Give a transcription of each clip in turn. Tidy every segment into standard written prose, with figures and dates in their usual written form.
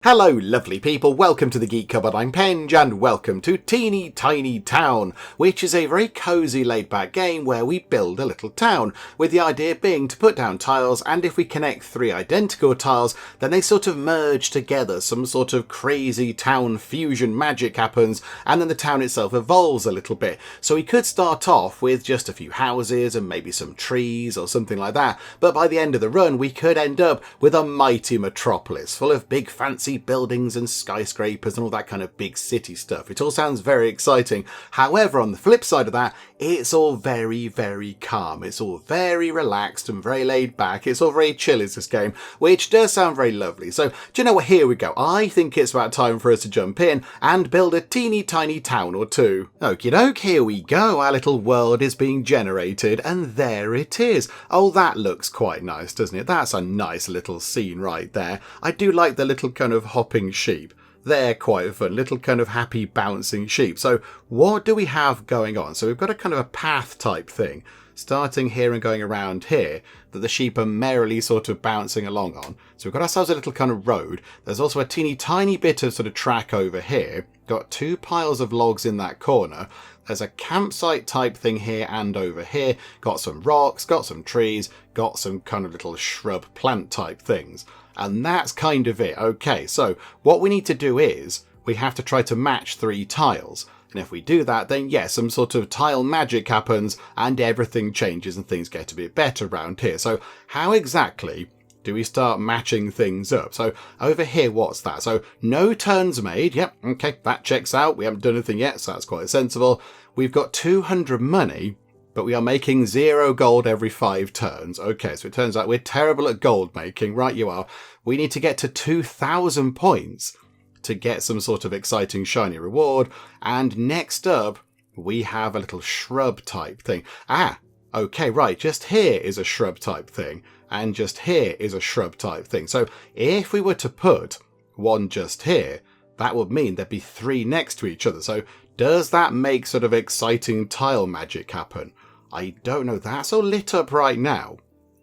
Hello lovely people, welcome to the Geek Cupboard, I'm Penge, and welcome to Teeny Tiny Town, which is a very cosy laid back game where we build a little town, with the idea being to put down tiles, and if we connect three identical tiles, then they sort of merge together, some sort of crazy town fusion magic happens, and then the town itself evolves a little bit. So we could start off with just a few houses and maybe some trees or something like that, but by the end of the run we could end up with a mighty metropolis, full of big fancy buildings and skyscrapers and all that kind of big city stuff. It all sounds very exciting. However, on the flip side of that, it's all very, very calm. It's all very relaxed and very laid back. It's all very chill is this game, which does sound very lovely. So, do you know what? Here we go. I think it's about time for us to jump in and build a teeny tiny town or two. Okie doke, here we go. Our little world is being generated, and there it is. Oh, that looks quite nice, doesn't it? That's a nice little scene right there. I do like the little kind of hopping sheep. They're quite fun, little kind of happy bouncing sheep. So what do we have going on? So we've got a kind of a path type thing starting here and going around here that the sheep are merrily sort of bouncing along on. So we've got ourselves a little kind of road. There's also a teeny tiny bit of sort of track over here. Got two piles of logs in that corner. There's a campsite type thing here and over here. Got some rocks, got some trees, got some kind of little shrub plant type things. And that's kind of it. Okay, so what we need to do is we have to try to match three tiles. And if we do that, then yes, some sort of tile magic happens and everything changes and things get a bit better around here. So how exactly do we start matching things up? So over here, what's that? So no turns made. Yep, okay, that checks out. We haven't done anything yet, so that's quite sensible. We've got 200 money, but we are making 0 gold every 5 turns. Okay, so it turns out we're terrible at gold making. Right, you are. We need to get to 2,000 points to get some sort of exciting shiny reward. And next up, we have a little shrub type thing. Ah, okay, right. Just here is a shrub type thing. And just here is a shrub type thing. So if we were to put one just here, that would mean there'd be 3 next to each other. So does that make sort of exciting tile magic happen? I don't know. That's all lit up right now.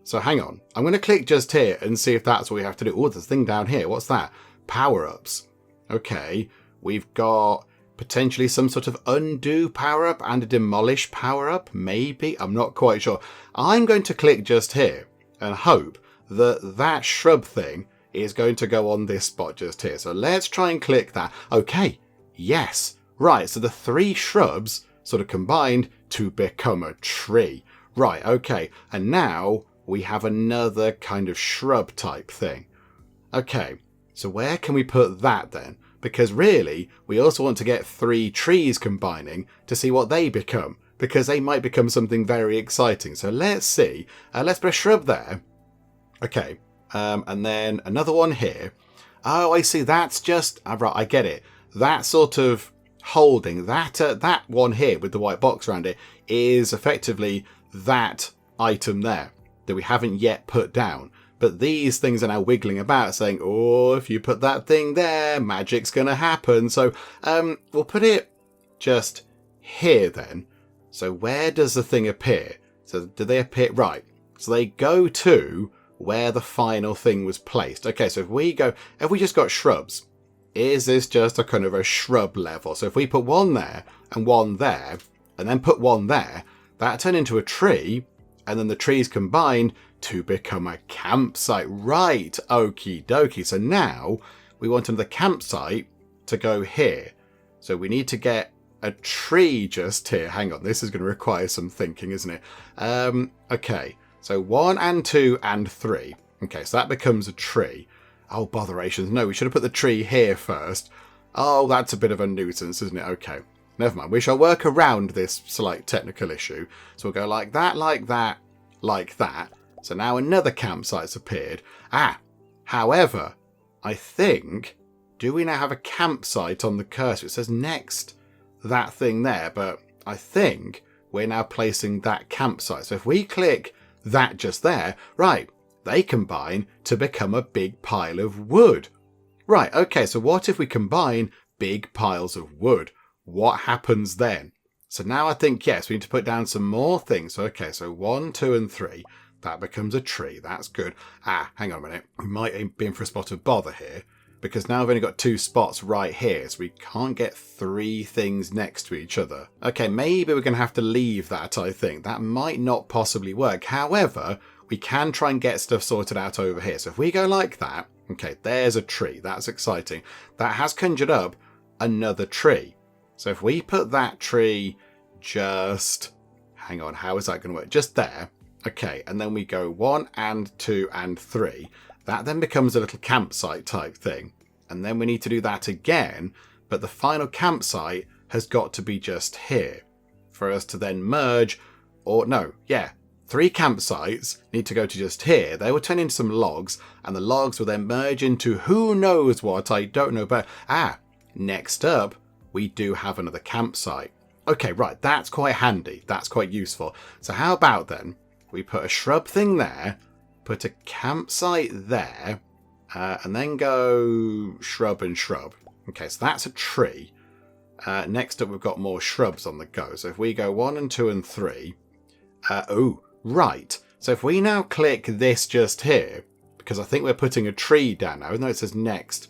So hang on. I'm going to click just here and see if that's what we have to do. Oh, there's a thing down here. What's that? Power-ups. Okay. We've got potentially some sort of undo power-up and a demolish power-up. Maybe. I'm not quite sure. I'm going to click just here and hope that that shrub thing is going to go on this spot just here. So let's try and click that. Okay. Yes. Right. So the 3 shrubs sort of combined to become a tree. Right, okay. And now we have another kind of shrub type thing. Okay, so where can we put that then? Because really, we also want to get 3 trees combining to see what they become, because they might become something very exciting. So let's see. Let's put a shrub there. Okay, and then another one here. Oh, I see. That's just... right, I get it. That sort of holding, that one here with the white box around it is effectively that item there that we haven't yet put down. But these things are now wiggling about saying, oh, if you put that thing there, magic's going to happen. So we'll put it just here then. So where does the thing appear? So do they appear? Right. So they go to where the final thing was placed. Okay, so if we just got shrubs, is this just a kind of a shrub level? So if we put one there and one there and then put one there, that turned into a tree, and then the trees combined to become a campsite. Right, okie dokie. So now we want another campsite to go here. So we need to get a tree just here. Hang on, this is going to require some thinking, isn't it? Okay, so 1 and 2 and 3. Okay, so that becomes a tree. Oh, botherations. No, we should have put the tree here first. Oh, that's a bit of a nuisance, isn't it? Okay, never mind. We shall work around this slight technical issue. So we'll go like that, like that, like that. So now another campsite's appeared. Ah, however, I think... do we now have a campsite on the cursor? It says next that thing there, but I think we're now placing that campsite. So if we click that just there, right, they combine to become a big pile of wood. Right, okay, so what if we combine big piles of wood? What happens then? So now I think, yes, we need to put down some more things. Okay, so 1, 2, and 3. That becomes a tree. That's good. Ah, hang on a minute. We might be in for a spot of bother here, because now I've only got 2 spots right here, so we can't get 3 things next to each other. Okay, maybe we're going to have to leave that, I think. That might not possibly work. However, we can try and get stuff sorted out over here. So if we go like that, okay, there's a tree. That's exciting. That has conjured up another tree. So if we put that tree just... Hang on, how is that going to work? Just there. Okay, and then we go 1 and 2 and 3. That then becomes a little campsite type thing. And then we need to do that again, but the final campsite has got to be just here for us to then merge, or no, yeah, 3 campsites need to go to just here. They will turn into some logs, and the logs will then merge into who knows what, I don't know, but next up, we do have another campsite. Okay, right, that's quite handy. That's quite useful. So how about then, we put a shrub thing there, put a campsite there, and then go shrub and shrub. Okay, so that's a tree. Next up, we've got more shrubs on the go. So if we go 1 and 2 and 3. Oh, right. So if we now click this just here, because I think we're putting a tree down now, even though it says next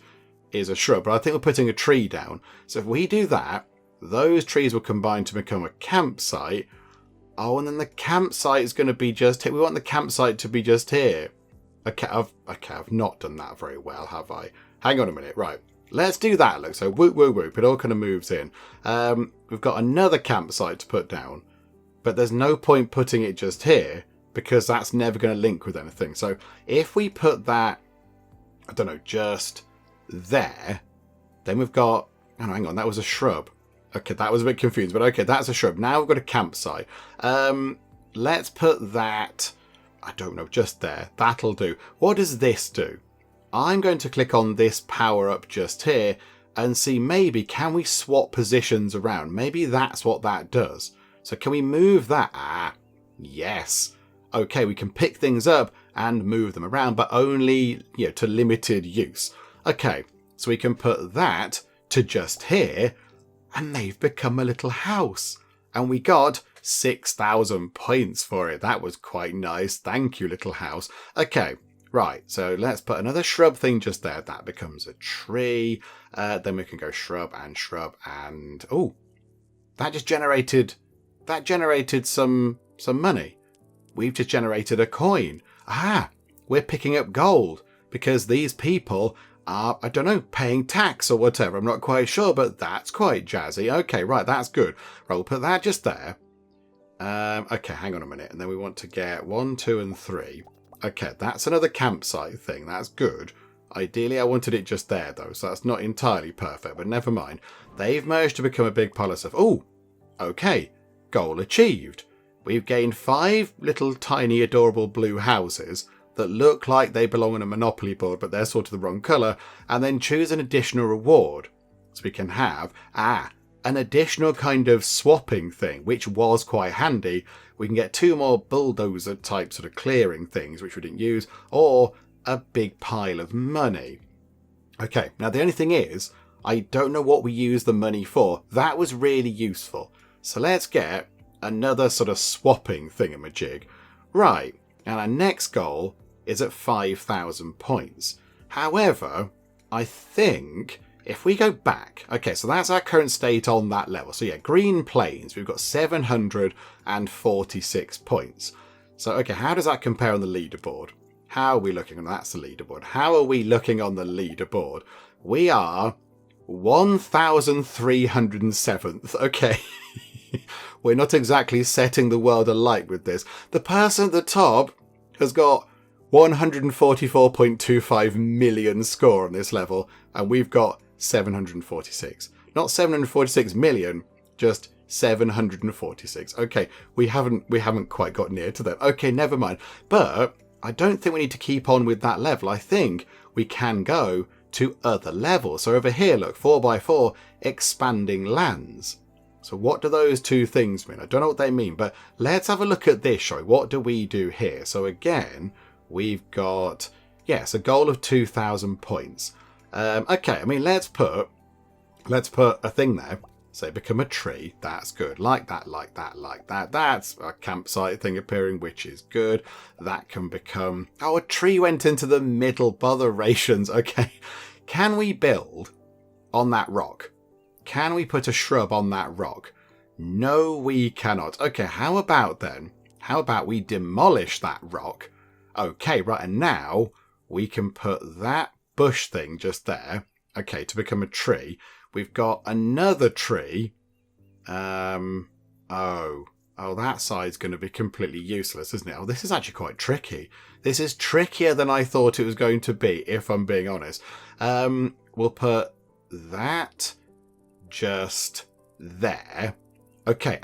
is a shrub, but I think we're putting a tree down. So if we do that, those trees will combine to become a campsite. Oh, and then the campsite is going to be just here. We want the campsite to be just here. Okay, I've not done that very well, have I? Hang on a minute. Right. Let's do that, look. So whoop, whoop, whoop. It all kind of moves in. We've got another campsite to put down. But there's no point putting it just here because that's never going to link with anything. So if we put that, I don't know, just there, then we've got... Oh, hang on. That was a shrub. Okay, that was a bit confused, but okay, that's a shrub. Now we've got a campsite. Let's put that, I don't know, just there. That'll do. What does this do? I'm going to click on this power up just here and see maybe can we swap positions around? Maybe that's what that does. So can we move that? Yes. Okay, we can pick things up and move them around, but only, to limited use. Okay, so we can put that to just here. And they've become a little house. And we got 6,000 points for it. That was quite nice. Thank you, little house. Okay, right. So let's put another shrub thing just there. That becomes a tree. Then we can go shrub and... Oh, that just generated... That generated some money. We've just generated a coin. We're picking up gold. Because these people... I don't know, paying tax or whatever. I'm not quite sure, but that's quite jazzy. Okay, right, that's good. Right, we'll put that just there. Okay, hang on a minute. And then we want to get 1, 2, and 3. Okay, that's another campsite thing. That's good. Ideally, I wanted it just there, though, so that's not entirely perfect, but never mind. They've managed to become a big pile of stuff. Oh, okay, goal achieved. We've gained 5 little tiny adorable blue houses that look like they belong on a Monopoly board, but they're sort of the wrong colour, and then choose an additional reward. So we can have, an additional kind of swapping thing, which was quite handy. We can get 2 more bulldozer type sort of clearing things, which we didn't use, or a big pile of money. Okay, now the only thing is, I don't know what we use the money for. That was really useful. So let's get another sort of swapping thingamajig. Right, and our next goal is at 5,000 points. However, I think if we go back, okay, so that's our current state on that level. So yeah, Green Plains, we've got 746 points. So, okay, how does that compare on the leaderboard? How are we looking? That's the leaderboard. How are we looking on the leaderboard? We are 1,307th. Okay. We're not exactly setting the world alight with this. The person at the top has got 144.25 million score on this level, and we've got 746. Not 746 million, just 746. Okay, we haven't quite got near to that. Okay, never mind. But I don't think we need to keep on with that level. I think we can go to other levels. So over here, look, 4x4, expanding lands. So what do those 2 things mean? I don't know what they mean, but let's have a look at this, shall we? What do we do here? So again, we've got, yes, a goal of 2,000 points. Okay, I mean, let's put a thing there. Say become a tree. That's good. Like that, like that, like that. That's a campsite thing appearing, which is good. That can become... Oh, a tree went into the middle. Botherations. Okay. Can we build on that rock? Can we put a shrub on that rock? No, we cannot. Okay, how about then? How about we demolish that rock? Okay, right, and now we can put that bush thing just there, okay, to become a tree. We've got another tree. That side's going to be completely useless, isn't it? Oh, this is actually quite tricky. This is trickier than I thought it was going to be, if I'm being honest. We'll put that just there. Okay,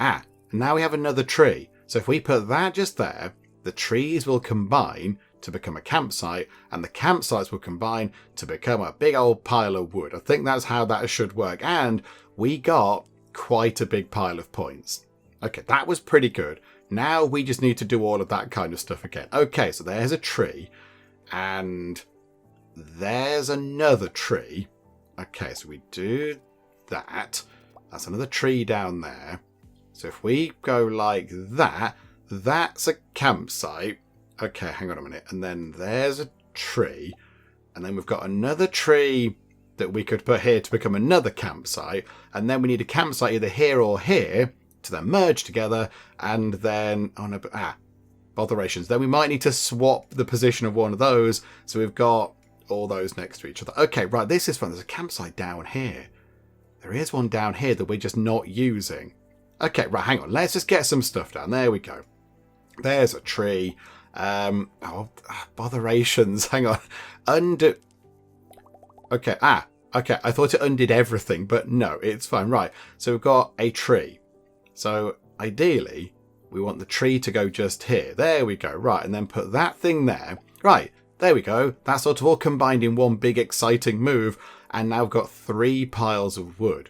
now we have another tree. So if we put that just there, the trees will combine to become a campsite, and the campsites will combine to become a big old pile of wood. I think that's how that should work. And we got quite a big pile of points. Okay, that was pretty good. Now we just need to do all of that kind of stuff again. Okay, so there's a tree, and there's another tree. Okay, so we do that. That's another tree down there. So if we go like that, that's a campsite. Okay, hang on a minute. And then there's a tree. And then we've got another tree that we could put here to become another campsite. And then we need a campsite either here or here to then merge together. And then, botherations. Then we might need to swap the position of one of those. So we've got all those next to each other. Okay, right, this is fun. There's a campsite down here. There is one down here that we're just not using. Okay, right, hang on. Let's just get some stuff down. There we go. There's a tree. Botherations. Hang on. Undo. Okay, okay. I thought it undid everything, but no, it's fine. Right, so we've got a tree. So ideally, we want the tree to go just here. There we go. Right, and then put that thing there. Right, there we go. That's sort of all combined in one big exciting move. And now we've got 3 piles of wood.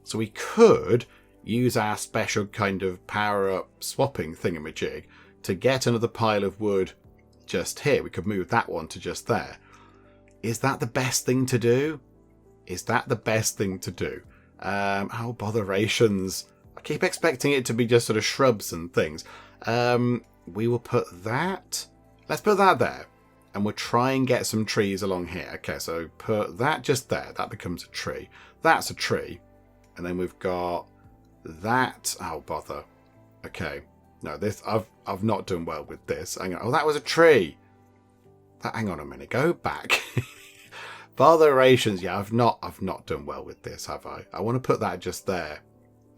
So we could use our special kind of power-up swapping thingamajig to get another pile of wood just here. We could move that one to just there. Is that the best thing to do? Is that the best thing to do? Botherations. I keep expecting it to be just sort of shrubs and things. We will put that. Let's put that there. And we'll try and get some trees along here. Okay, so put that just there. That becomes a tree. That's a tree. And then we've got that. Oh, bother. Okay. No, this I've not done well with this. Hang on. Oh, that was a tree. Hang on a minute. Go back. Botherations. Yeah, I've not done well with this, have I? I want to put that just there.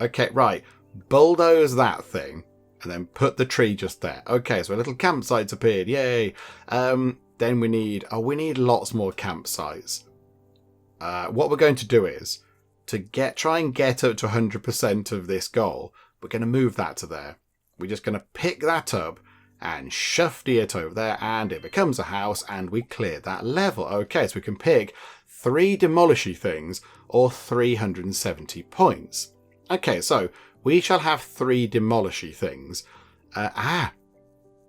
Okay, right. Bulldoze that thing. And then put the tree just there. Okay, so a little campsite's appeared. Yay. Then we need lots more campsites. What we're going to do is to try and get up to 100% of this goal. We're going to move that to there. We're just going to pick that up and shufty it over there, and it becomes a house, and we clear that level. Okay, so we can pick 3 demolishy things or 370 points. Okay, so we shall have 3 demolishy things.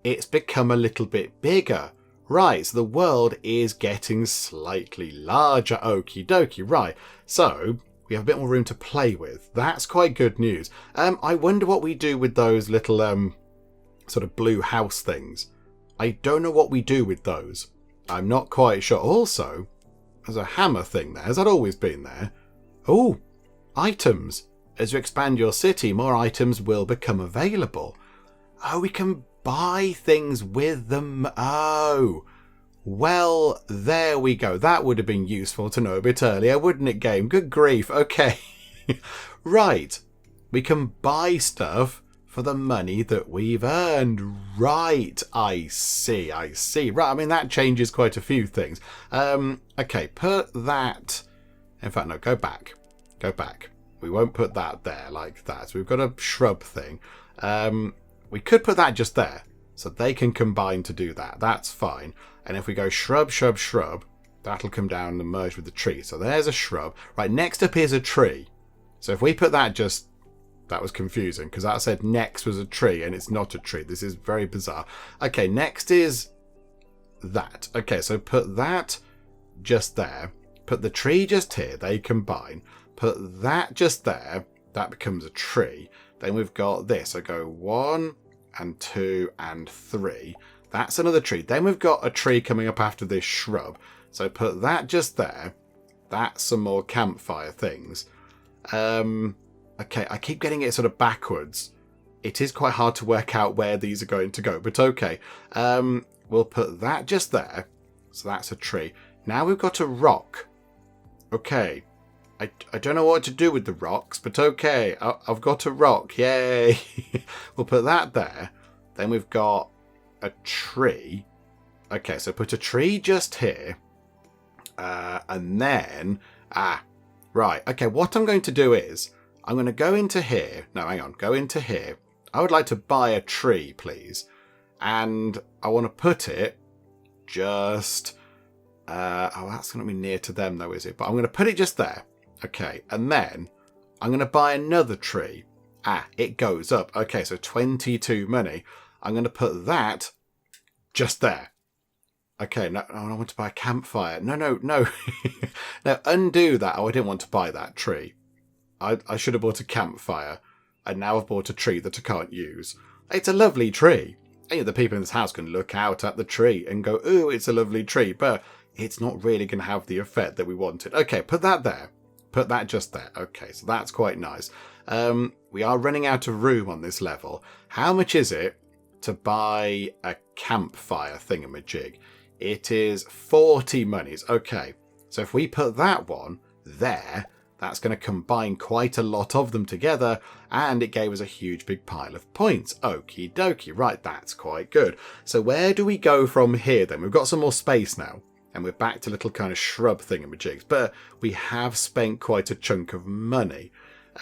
It's become a little bit bigger. Right, so the world is getting slightly larger. Okie dokie, right. So we have a bit more room to play with. That's quite good news. I wonder what we do with those little sort of blue house things. I don't know what we do with those. I'm not quite sure. Also, there's a hammer thing there. Has that always been there? Oh, items. As you expand your city, more items will become available. Oh, we can buy things with them. Oh, well, there we go. That would have been useful to know a bit earlier, wouldn't it, game? Good grief. Okay. Right. We can buy stuff for the money that we've earned. Right. I see. Right. I mean, that changes quite a few things. Okay. Put that. In fact, no, go back. We won't put that there like that. So we've got a shrub thing. We could put that just there. So they can combine to do that. That's fine. And if we go shrub, that'll come down and merge with the tree. So there's a shrub. Right, next up is a tree. So if we put that just... That was confusing because that said next was a tree and it's not a tree. This is very bizarre. Okay, next is that. Okay, so put that just there. Put the tree just here. They combine. Put that just there. That becomes a tree. Then we've got this. So go 1 and 2 and 3. That's another tree. Then we've got a tree coming up after this shrub. So put that just there. That's some more campfire things. Okay, I keep getting it sort of backwards. It is quite hard to work out where these are going to go, but okay. We'll put that just there. So that's a tree. Now we've got a rock. Okay. I don't know what to do with the rocks, but okay. I've got a rock. Yay. We'll put that there. Then we've got a tree. Okay, so put a tree just here. And then... right. Okay, what I'm going to do is... I'm going to go into here. No, hang on. Go into here. I would like to buy a tree, please. And I want to put it just... that's going to be near to them, though, is it? But I'm going to put it just there. Okay, and then I'm going to buy another tree. It goes up. Okay, so 22 money. I'm going to put that just there. Okay, no, I want to buy a campfire. No. No, undo that. Oh, I didn't want to buy that tree. I should have bought a campfire. And now I've bought a tree that I can't use. It's a lovely tree. The people in this house can look out at the tree and go, ooh, it's a lovely tree. But it's not really going to have the effect that we wanted. Okay, put that there. Put that just there. Okay, so that's quite nice. We are running out of room on this level. How much is it to buy a campfire thingamajig? It is 40 monies. Okay, so if we put that one there, that's going to combine quite a lot of them together, and it gave us a huge big pile of points. Okie dokie. Right, that's quite good. So where do we go from here then? We've got some more space now. And we're back to little kind of shrub thingamajigs. But we have spent quite a chunk of money.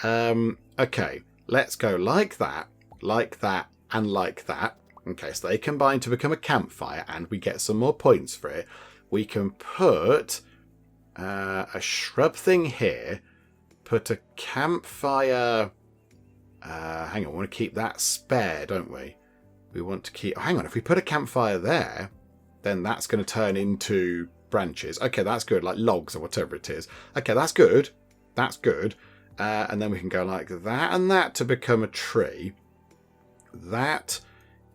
Okay, let's go like that, and like that. Okay, so they combine to become a campfire, and we get some more points for it. We can put a shrub thing here. Put a campfire... hang on, we want to keep that spare, don't we? We want to keep... Oh, hang on, if we put a campfire there... then that's going to turn into branches. Okay, that's good, like logs or whatever it is. Okay, that's good. That's good. And then we can go like that and that to become a tree. That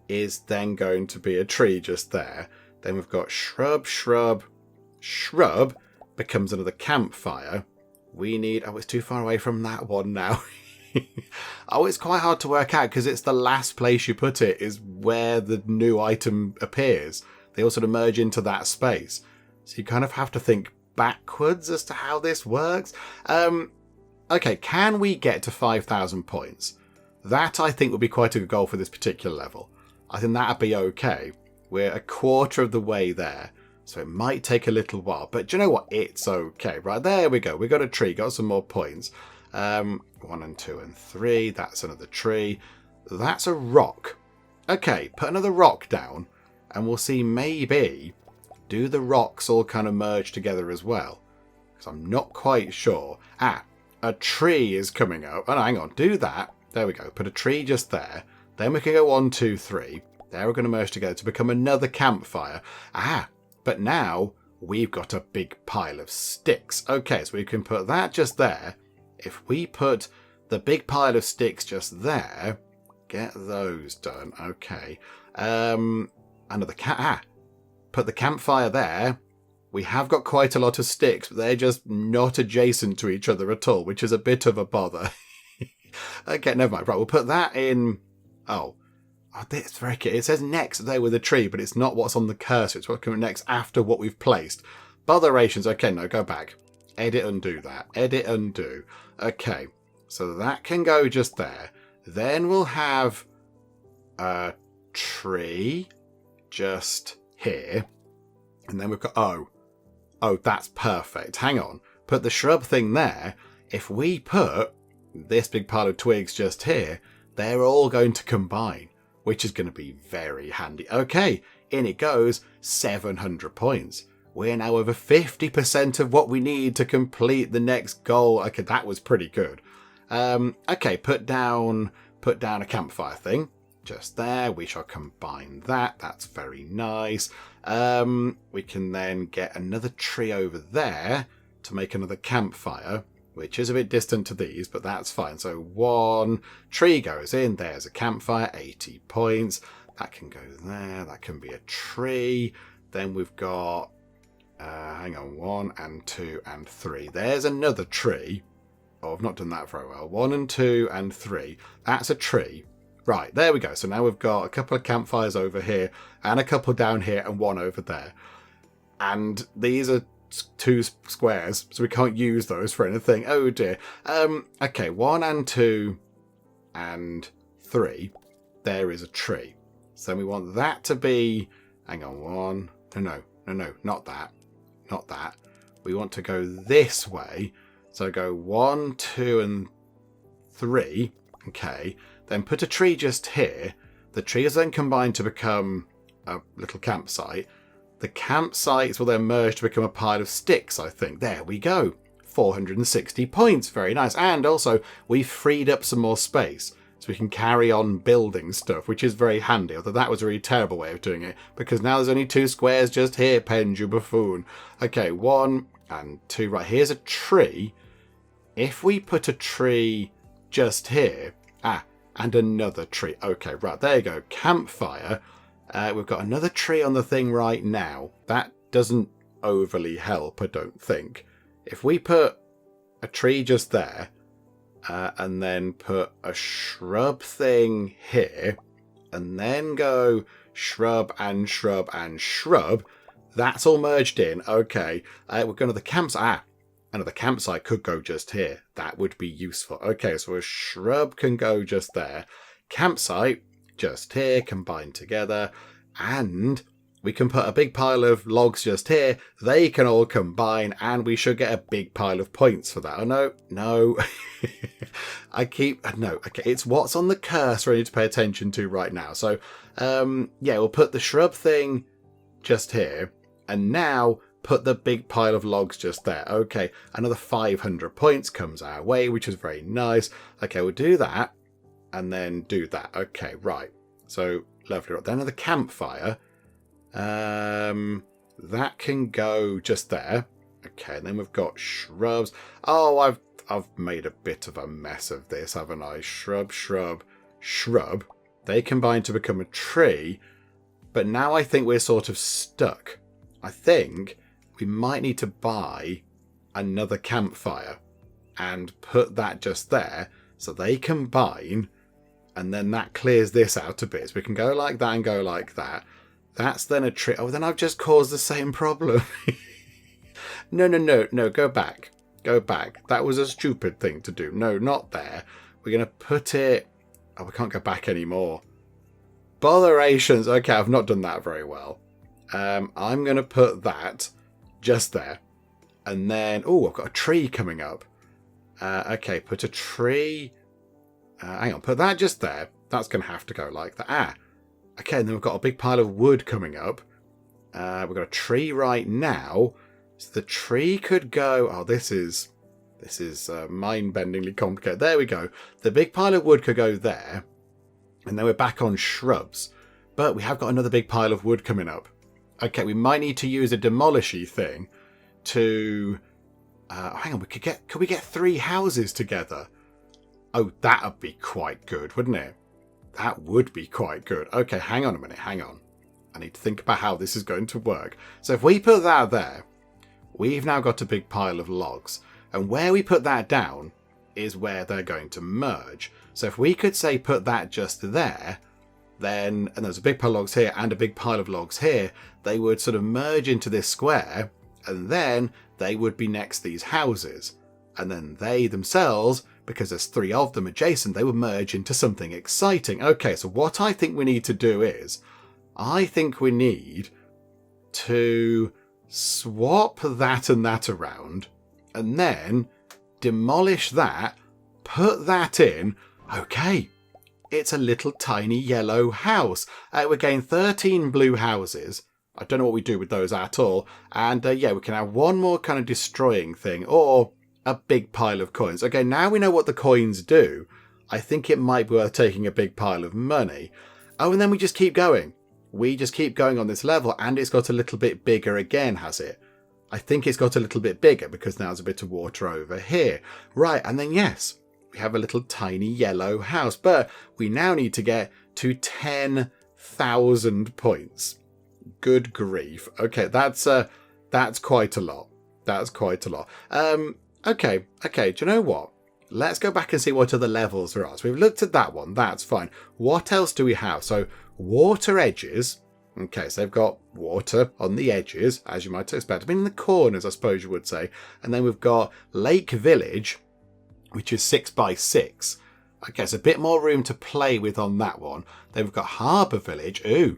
is then going to be a tree just there. Then we've got shrub. Shrub becomes another campfire. We need... Oh, it's too far away from that one now. Oh, it's quite hard to work out because it's the last place you put it is where the new item appears. They all sort of merge into that space. So you kind of have to think backwards as to how this works. Okay, can we get to 5,000 points? That, I think, would be quite a good goal for this particular level. I think that'd be okay. We're a quarter of the way there. So it might take a little while. But do you know what? It's okay. Right, there we go. We got a tree. Got some more points. 1 and 2 and 3. That's another tree. That's a rock. Okay, put another rock down. And we'll see maybe, do the rocks all kind of merge together as well? Because I'm not quite sure. A tree is coming up. Oh, no, hang on. Do that. There we go. Put a tree just there. Then we can go 1, 2, 3. They're all going to merge together to become another campfire. But now we've got a big pile of sticks. Okay, so we can put that just there. If we put the big pile of sticks just there, get those done. Okay. Another put the campfire there. We have got quite a lot of sticks, but they're just not adjacent to each other at all, which is a bit of a bother. Okay, never mind. Right, we'll put that in. Oh, that's very cute. It says next there with a tree, but it's not what's on the cursor. It's what's coming next after what we've placed. Botherations. Okay, no, go back. Edit, undo that. Edit, undo. Okay, so that can go just there. Then we'll have a tree just here. And then we've got... Oh, that's perfect. Hang on. Put the shrub thing there. If we put this big pile of twigs just here, they're all going to combine, which is going to be very handy. Okay, in it goes. 700 points. We're now over 50% of what we need to complete the next goal. Okay, that was pretty good. Okay, put down a campfire thing. Just there. We shall combine that. That's very nice. We can then get another tree over there to make another campfire, which is a bit distant to these, but that's fine. So 1 tree goes in. There's a campfire. 80 points. That can go there. That can be a tree. Then we've got Hang on, 1 and 2 and 3. There's another tree. Oh, I've not done that very well. 1 and 2 and 3. That's a tree. Right, there we go. So now we've got a couple of campfires over here and a couple down here and one over there. And these are 2 squares, so we can't use those for anything. Oh dear. Okay, 1 and 2 and 3. There is a tree. So we want that to be... Hang on, 1... No, not that. Not that. We want to go this way. So go 1, 2, and 3. Okay. Then put a tree just here. The tree is then combined to become a little campsite. The campsites will then merge to become a pile of sticks, I think. There we go. 460 points. Very nice. And also, we've freed up some more space. So we can carry on building stuff, which is very handy. Although that was a really terrible way of doing it. Because now there's only 2 squares just here, Pen, you buffoon. Okay, 1 and 2. Right, here's a tree. If we put a tree just here... and another tree. Okay, right, there you go. Campfire. We've got another tree on the thing right now. That doesn't overly help, I don't think. If we put a tree just there, and then put a shrub thing here, and then go shrub and shrub and shrub, that's all merged in. Okay, we're going to the campsite. Another campsite could go just here. That would be useful. Okay, so a shrub can go just there. Campsite, just here, combined together. And we can put a big pile of logs just here. They can all combine, and we should get a big pile of points for that. Oh, no. No, okay, it's what's on the cursor I need to pay attention to right now. So, yeah, we'll put the shrub thing just here. And now... put the big pile of logs just there. Okay, another 500 points comes our way, which is very nice. Okay, we'll do that, and then do that. Okay, right. So, lovely. Then another campfire. That can go just there. Okay, and then we've got shrubs. Oh, I've made a bit of a mess of this, haven't I? Shrub, shrub, shrub. They combine to become a tree, but now I think we're sort of stuck. I think... we might need to buy another campfire and put that just there so they combine, and then that clears this out a bit. So we can go like that and go like that. That's then a trick. Oh, then I've just caused the same problem. No, go back. Go back. That was a stupid thing to do. No, not there. We're going to put it... oh, we can't go back anymore. Botherations. Okay, I've not done that very well. I'm going to put that... just there. And then, oh, I've got a tree coming up. Okay, put a tree. Hang on, put that just there. That's going to have to go like that. Okay, and then we've got a big pile of wood coming up. We've got a tree right now. So the tree could go... oh, this is mind-bendingly complicated. There we go. The big pile of wood could go there. And then we're back on shrubs. But we have got another big pile of wood coming up. Okay, we might need to use a demolishy thing to... hang on, could we get 3 houses together? Oh, that'd be quite good, wouldn't it? That would be quite good. Okay, hang on a minute, hang on. I need to think about how this is going to work. So if we put that there, we've now got a big pile of logs. And where we put that down is where they're going to merge. So if we could say put that just there... then, and there's a big pile of logs here and a big pile of logs here, they would sort of merge into this square, and then they would be next to these houses. And then they themselves, because there's 3 of them adjacent, they would merge into something exciting. Okay, so what I think we need to do is, I think we need to swap that and that around, and then demolish that, put that in. Okay. It's a little tiny yellow house. We're getting 13 blue houses. I don't know what we do with those at all. And yeah, we can have one more kind of destroying thing or a big pile of coins. Okay, now we know what the coins do. I think it might be worth taking a big pile of money. Oh, and then we just keep going. We just keep going on this level, and it's got a little bit bigger again, has it? I think it's got a little bit bigger because now there's a bit of water over here. Right, and then yes, we have a little tiny yellow house, but we now need to get to 10,000 points. Good grief. Okay, that's That's quite a lot. That's quite a lot. Okay. Do you know what? Let's go back and see what other levels there are. So we've looked at that one. That's fine. What else do we have? So water edges. Okay, so they've got water on the edges, as you might expect. I mean, in the corners, I suppose you would say. And then we've got Lake Village, which is 6 by 6. Okay, so a bit more room to play with on that one. Then we've got Harbour Village. Ooh,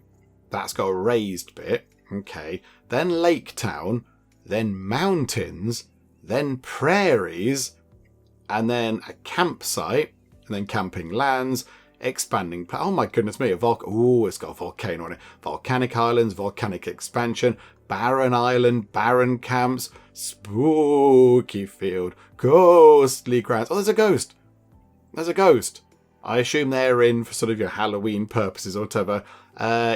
that's got a raised bit. Okay. Then Lake Town. Then mountains. Then prairies. And then a campsite. And then camping lands. Expanding. Oh my goodness me. It's got a volcano on it. Volcanic islands. Volcanic expansion. Barren island. Barren camps. Spooky field. Ghostly grounds. Oh, there's a ghost. There's a ghost. I assume they're in for sort of your Halloween purposes or whatever.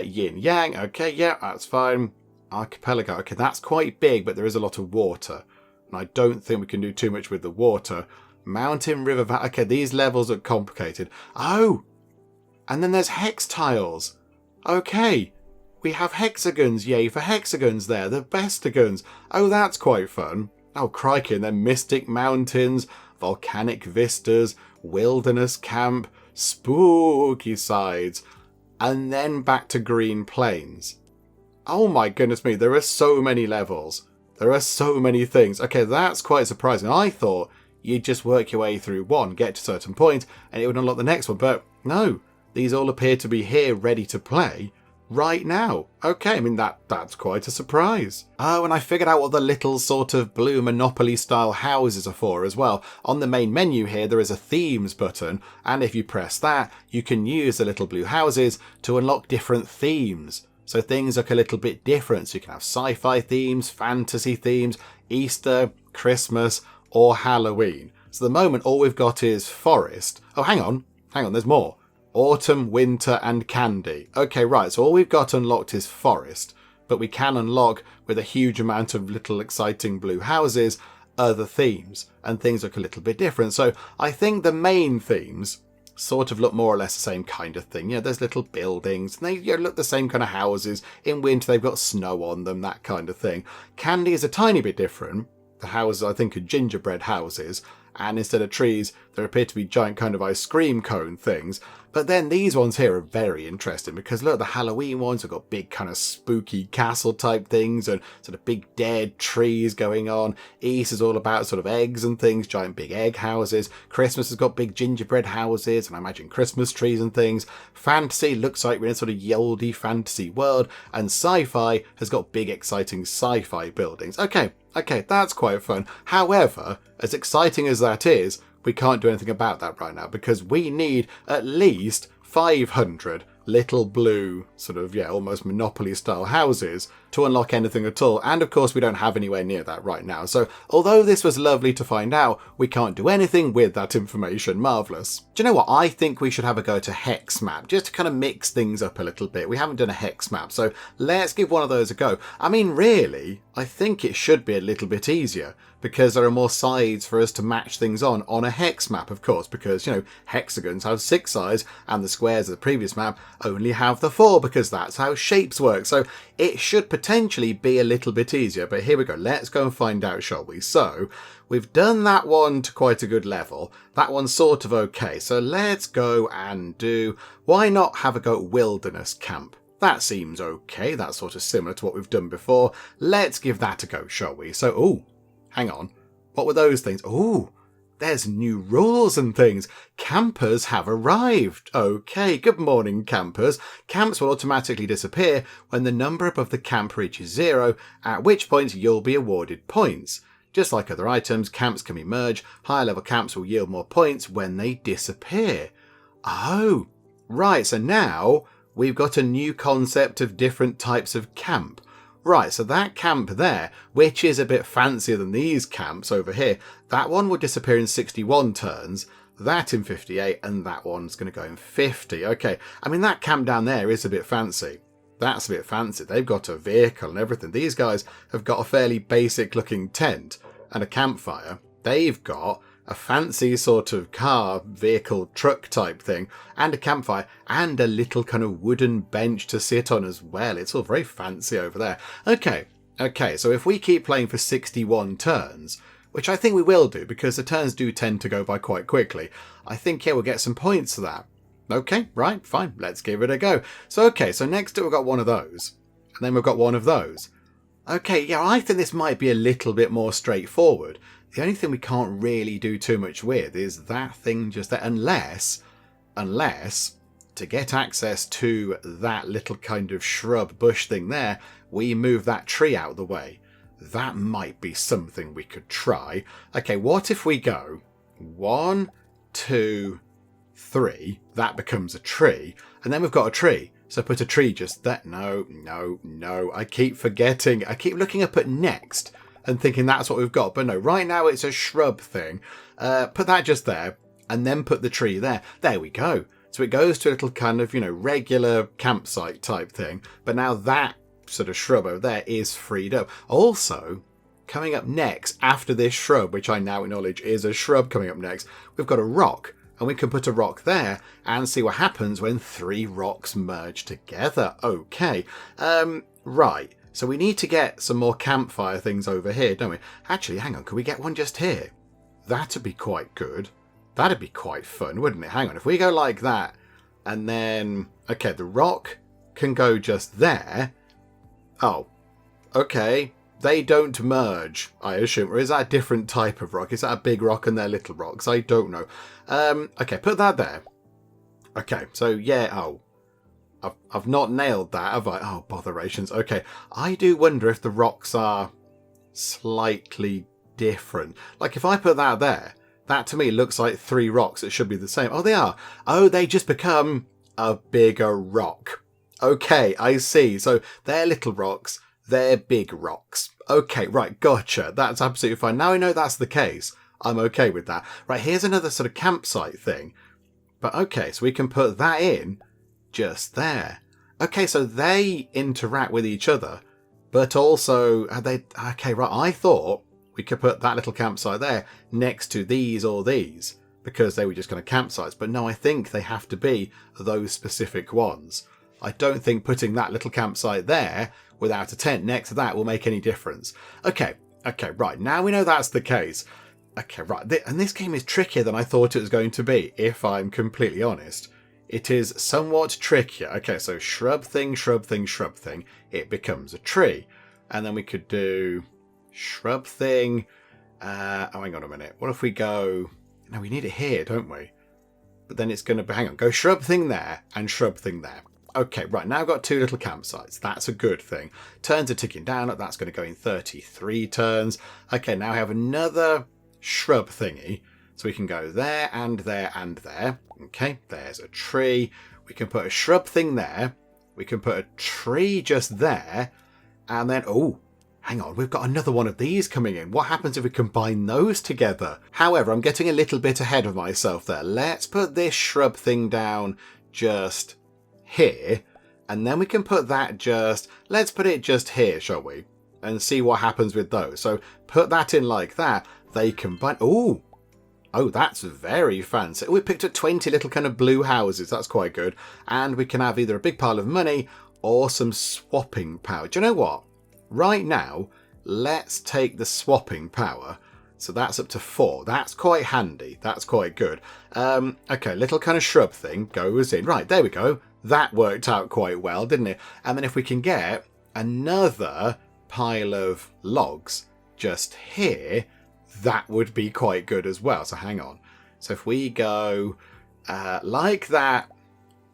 Yin Yang. Okay, yeah, that's fine. Archipelago. Okay, that's quite big, but there is a lot of water. And I don't think we can do too much with the water. Mountain, river, valley. Okay, these levels are complicated. Oh! And then there's hex tiles. Okay. We have hexagons. Yay for hexagons there. The bestagons. Oh, that's quite fun. Oh, crikey. And then Mystic Mountains, Volcanic Vistas, Wilderness Camp, Spooky Sides, and then back to Green Plains. Oh my goodness me, there are so many levels. There are so many things. Okay, that's quite surprising. I thought you'd just work your way through one, get to a certain point, and it would unlock the next one. But no, these all appear to be here ready to play right now. Okay, I mean, that's quite a surprise. Oh, and I figured out what the little sort of blue Monopoly style houses are for as well. On the main menu here, there is a themes button, and if you press that, you can use the little blue houses to unlock different themes. So things look a little bit different. So you can have sci-fi themes, fantasy themes, Easter, Christmas, or Halloween. So at the moment, all we've got is forest. Oh, hang on, there's more. Autumn, winter, and candy. Okay, right, so all we've got unlocked is forest, but we can unlock, with a huge amount of little exciting blue houses, other themes, and things look a little bit different. So I think the main themes sort of look more or less the same kind of thing. You know, there's little buildings, and they look the same kind of houses. In winter, they've got snow on them, that kind of thing. Candy is a tiny bit different. The houses, I think, are gingerbread houses, and instead of trees, there appear to be giant kind of ice cream cone things. But then these ones here are very interesting because look, the Halloween ones have got big kind of spooky castle type things and sort of big dead trees going on. East is all about sort of eggs and things, giant big egg houses. Christmas has got big gingerbread houses and I imagine Christmas trees and things. Fantasy looks like we're in a sort of yoldy fantasy world, and sci-fi has got big exciting sci-fi buildings. Okay, that's quite fun. However, as exciting as that is, we can't do anything about that right now because we need at least 500 little blue sort of, almost Monopoly style houses to unlock anything at all. And of course we don't have anywhere near that right now. So although this was lovely to find out, we can't do anything with that information. Marvellous. Do you know what? I think we should have a go to hex map just to kind of mix things up a little bit. We haven't done a hex map, so let's give one of those a go. I mean, really, I think it should be a little bit easier because there are more sides for us to match things on a hex map, of course, because, hexagons have 6 sides and the squares of the previous map only have the 4 because that's how shapes work. So it should potentially be a little bit easier, but here we go. Let's go and find out, shall we? So we've done that one to quite a good level. That one's sort of okay. So let's go and why not have a go at Wilderness Camp? That seems okay. That's sort of similar to what we've done before. Let's give that a go, shall we? So, hang on. What were those things? There's new rules and things. Campers have arrived. Okay, good morning, campers. Camps will automatically disappear when the number above the camp reaches 0, at which point you'll be awarded points. Just like other items, camps can be merged. Higher level camps will yield more points when they disappear. Oh, right, so now we've got a new concept of different types of camp. Right, so that camp there, which is a bit fancier than these camps over here, that one will disappear in 61 turns, that in 58, and that one's going to go in 50. Okay, I mean, that camp down there is a bit fancy. That's a bit fancy. They've got a vehicle and everything. These guys have got a fairly basic looking tent and a campfire. They've got a fancy sort of car, vehicle, truck type thing, and a campfire, and a little kind of wooden bench to sit on as well. It's all very fancy over there. Okay, Okay, so if we keep playing for 61 turns, which I think we will do because the turns do tend to go by quite quickly, I think, yeah, we'll get some points for that. Okay, right, fine, let's give it a go. So, okay, so next we've got one of those, and then we've got one of those. Okay, yeah, I think this might be a little bit more straightforward. The only thing we can't really do too much with is that thing just there, unless to get access to that little kind of shrub bush thing there, we move that tree out of the way. That might be something we could try. Okay, what if we go 1, 2, 3, that becomes a tree, and then we've got a tree. So put a tree just there. No. I keep forgetting. I keep looking up at next and thinking that's what we've got. But no, right now it's a shrub thing. Put that just there and then put the tree there. There we go. So it goes to a little kind of, regular campsite type thing. But now that sort of shrub over there is freed up. Also, coming up next after this shrub, which I now acknowledge is a shrub coming up next, we've got a rock. And we can put a rock there and see what happens when 3 rocks merge together. Okay. Right. So we need to get some more campfire things over here, don't we? Actually, hang on. Could we get one just here? That'd be quite good. That'd be quite fun, wouldn't it? Hang on. If we go like that and then... Okay, the rock can go just there. Oh. Okay. They don't merge, I assume. Or is that a different type of rock? Is that a big rock and they're little rocks? I don't know. Okay, put that there. Okay, so yeah, I've not nailed that, have I? Oh, botherations. Okay, I do wonder if the rocks are slightly different. Like, if I put that there, that to me looks like 3 rocks that should be the same. Oh, they are. Oh, they just become a bigger rock. Okay, I see. So they're little rocks. They're big rocks. Okay, right, gotcha. That's absolutely fine. Now I know that's the case. I'm okay with that. Right, here's another sort of campsite thing. But okay, so we can put that in just there. Okay, so they interact with each other, but also are they... Okay, right, I thought we could put that little campsite there next to these or these because they were just kind of campsites. But no, I think they have to be those specific ones. I don't think putting that little campsite there without a tent next to that will make any difference. Okay, right. Now we know that's the case. Okay, right. And this game is trickier than I thought it was going to be, if I'm completely honest. It is somewhat trickier. Okay, so shrub thing, shrub thing, shrub thing. It becomes a tree. And then we could do shrub thing. Oh, hang on a minute. What if we go... No, we need it here, don't we? But then it's going to be... Hang on. Go shrub thing there and shrub thing there. Okay, right, now I've got 2 little campsites. That's a good thing. Turns are ticking down. That's going to go in 33 turns. Okay, now I have another shrub thingy. So we can go there and there and there. Okay, there's a tree. We can put a shrub thing there. We can put a tree just there. And then, oh, hang on, we've got another one of these coming in. What happens if we combine those together? However, I'm getting a little bit ahead of myself there. Let's put this shrub thing down just... here, and then we can put that just... Let's put it just here, shall we? And see what happens with those. So put that in like that. They combine... Oh, that's very fancy. We picked up 20 little kind of blue houses. That's quite good. And we can have either a big pile of money or some swapping power. Do you know what? Right now, let's take the swapping power. So that's up to 4. That's quite handy. That's quite good. Okay, little kind of shrub thing goes in. Right, there we go. That worked out quite well, didn't it? And then if we can get another pile of logs just here, that would be quite good as well. So hang on. So if we go like that,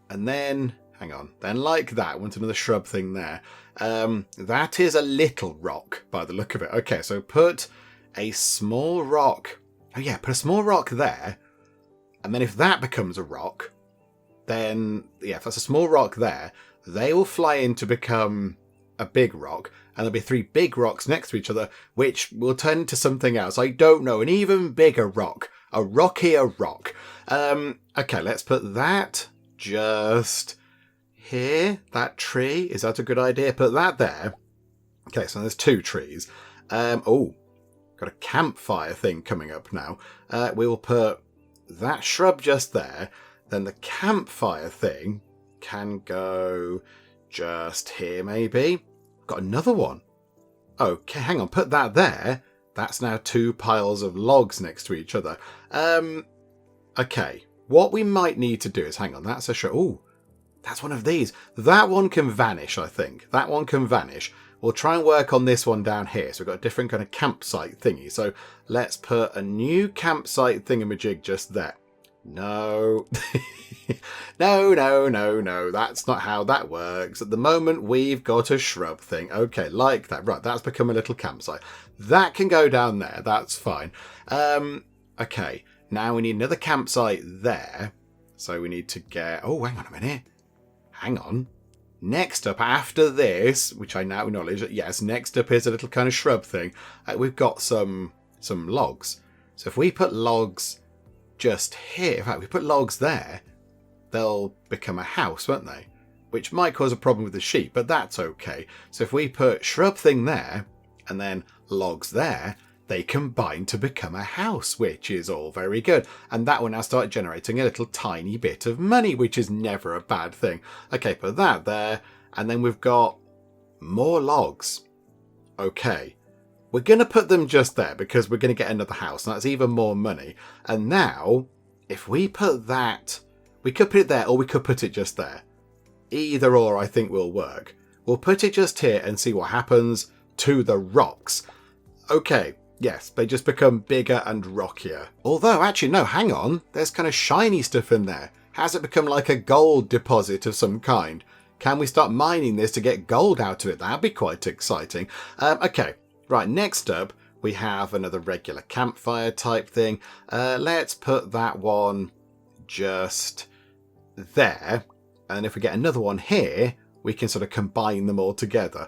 and then, hang on, then like that, want another shrub thing there. That is a little rock by the look of it. Okay, so put a small rock. Oh yeah, put a small rock there. And then if that becomes a rock, then, yeah, if that's a small rock there, they will fly in to become a big rock. And there'll be 3 big rocks next to each other, which will turn into something else. I don't know. An even bigger rock. A rockier rock. Okay, let's put that just here. That tree. Is that a good idea? Put that there. Okay, so there's 2 trees. Oh, got a campfire thing coming up now. We will put that shrub just there. Then the campfire thing can go just here, maybe. Got another one. Okay, hang on, put that there. That's now 2 piles of logs next to each other. Okay, what we might need to do is, hang on, that's a show. Ooh, that's one of these. That one can vanish, I think. That one can vanish. We'll try and work on this one down here. So we've got a different kind of campsite thingy. So let's put a new campsite thingamajig just there. No. No. That's not how that works. At the moment, we've got a shrub thing. Okay, like that. Right, that's become a little campsite. That can go down there. That's fine. Okay, now we need another campsite there. So we need to get... Oh, hang on a minute. Hang on. Next up, after this, which I now acknowledge that, yes, next up is a little kind of shrub thing. We've got some logs. So if we put logs just here, in fact, we put logs there, they'll become a house, won't they? Which might cause a problem with the sheep, but that's okay. So if we put shrub thing there, and then logs there, they combine to become a house, which is all very good. And that will now start generating a little tiny bit of money, which is never a bad thing. Okay, put that there. And then we've got more logs. Okay. We're going to put them just there because we're going to get another house. And that's even more money. And now, if we put that... We could put it there or we could put it just there. Either or I think will work. We'll put it just here and see what happens to the rocks. Okay. Yes, they just become bigger and rockier. Although, actually, no, hang on. There's kind of shiny stuff in there. Has it become like a gold deposit of some kind? Can we start mining this to get gold out of it? That'd be quite exciting. Okay, right, next up, we have another regular campfire type thing. Let's put that one just there. And if we get another one here... we can sort of combine them all together.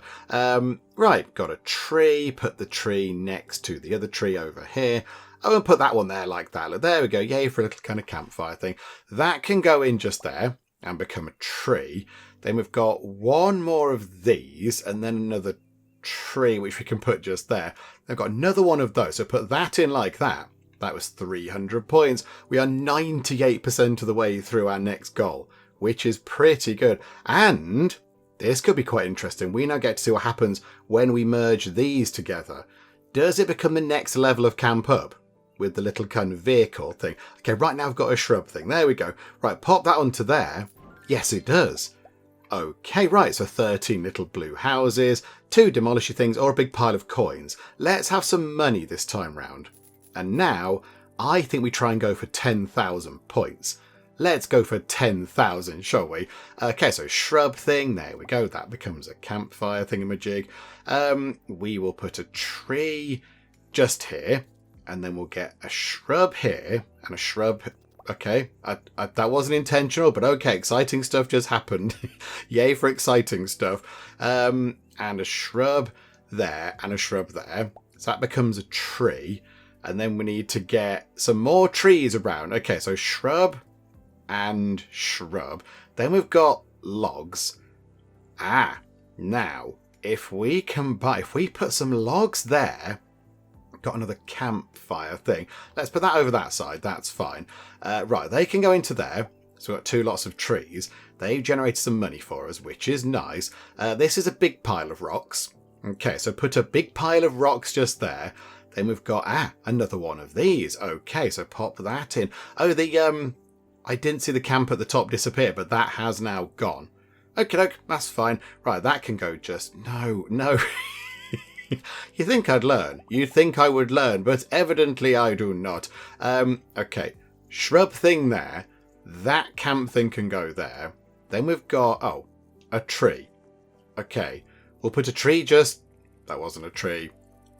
Right, got a tree. Put the tree next to the other tree over here. Oh, and put that one there like that. Look, there we go. Yay for a little kind of campfire thing. That can go in just there and become a tree. Then we've got one more of these and then another tree, which we can put just there. I've got another one of those. So put that in like that. That was 300 points. We are 98% of the way through our next goal, which is pretty good. And... this could be quite interesting. We now get to see what happens when we merge these together. Does it become the next level of camp up with the little kind of vehicle thing? Okay, right now I've got a shrub thing. There we go. Right, pop that onto there. Yes, it does. Okay, right, so 13 little blue houses, 2 demolishy things, or a big pile of coins. Let's have some money this time round. And now, I think we try and go for 10,000 points. Let's go for 10,000, shall we? Okay, so shrub thing. There we go. That becomes a campfire thingamajig. We will put a tree just here. And then we'll get a shrub here. And a shrub... Okay, that wasn't intentional, but okay. Exciting stuff just happened. Yay for exciting stuff. And a shrub there. And a shrub there. So that becomes a tree. And then we need to get some more trees around. Okay, so shrub... and shrub. Then we've got logs. Now, if we put some logs there, got another campfire thing. Let's put that over that side. That's fine. Right, they can go into there. So we've got 2 lots of trees. They've generated some money for us, which is nice. This is a big pile of rocks. Okay, so put a big pile of rocks just there. Then we've got, another one of these. Okay, so pop that in. Oh, I didn't see the camp at the top disappear, but that has now gone. Okay, that's fine. Right, that can go just... No. You think I'd learn. You think I would learn, but evidently I do not. Okay, shrub thing there. That camp thing can go there. Then we've got, a tree. Okay, we'll put a tree just... That wasn't a tree.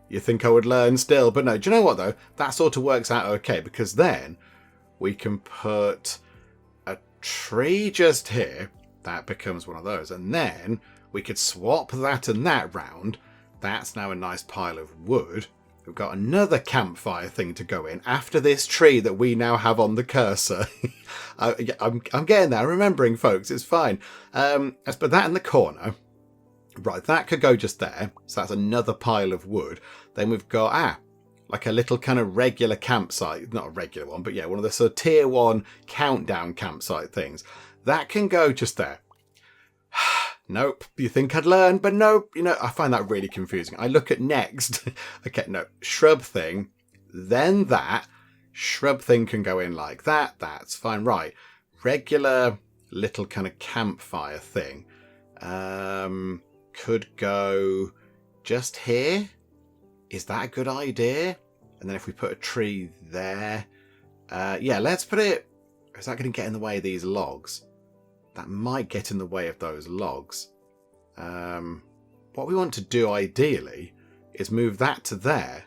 You think I would learn still, but no. Do you know what, though? That sort of works out okay, because then... we can put a tree just here. That becomes one of those. And then we could swap that and that round. That's now a nice pile of wood. We've got another campfire thing to go in after this tree that we now have on the cursor. I'm getting there. I'm remembering, folks. It's fine. Let's put that in the corner. Right, that could go just there. So that's another pile of wood. Then we've got, like a little kind of regular campsite. Not a regular one, but yeah, one of the sort of tier 1 countdown campsite things. That can go just there. Nope. You think I'd learn, but nope. I find that really confusing. I look at next. Okay, no. Shrub thing. Then that. Shrub thing can go in like that. That's fine. Right. Regular little kind of campfire thing. Could go just here. Is that a good idea? And then if we put a tree there. Yeah, let's put it... Is that going to get in the way of these logs? That might get in the way of those logs. What we want to do ideally is move that to there.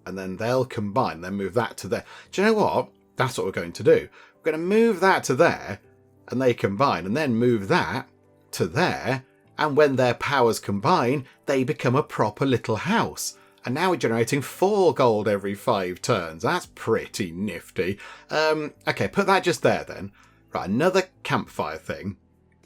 And then they'll combine. Then move that to there. Do you know what? That's what we're going to do. We're going to move that to there. And they combine. And then move that to there. And when their powers combine, they become a proper little house. And now we're generating 4 gold every 5 turns. That's pretty nifty. Okay, put that just there then. Right, another campfire thing.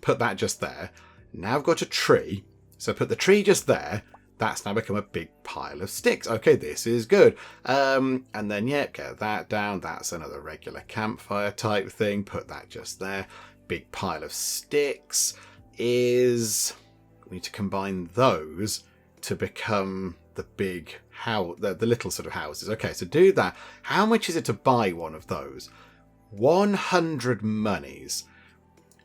Put that just there. Now I've got a tree. So put the tree just there. That's now become a big pile of sticks. Okay, this is good. And then, yeah, get that down. That's another regular campfire type thing. Put that just there. Big pile of sticks is... We need to combine those to become the big house, the little sort of houses. Okay, so do that. How much is it to buy one of those? 100 monies.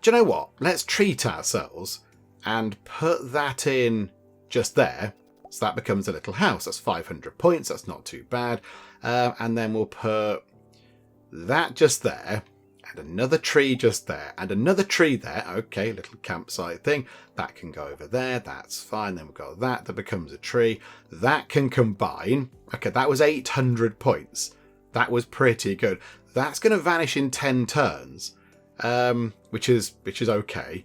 Do you know what? Let's treat ourselves and put that in just there. So that becomes a little house. That's 500 points. That's not too bad. And then we'll put that just there. And another tree just there. And another tree there. Okay, little campsite thing. That can go over there. That's fine. Then we've got that. That becomes a tree. That can combine. Okay, that was 800 points. That was pretty good. That's going to vanish in 10 turns, which is okay.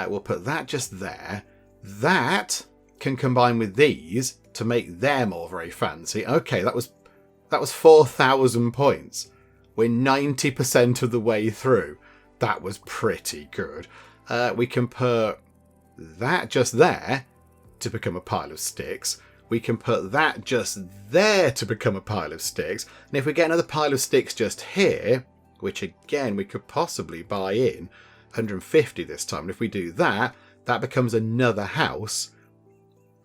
We'll put that just there. That can combine with these to make them all very fancy. Okay, that was 4,000 points. We're 90% of the way through. That was pretty good. We can put that just there to become a pile of sticks. We can put that just there to become a pile of sticks. And if we get another pile of sticks just here, which again we could possibly buy in, 150 this time. And if we do that, that becomes another house.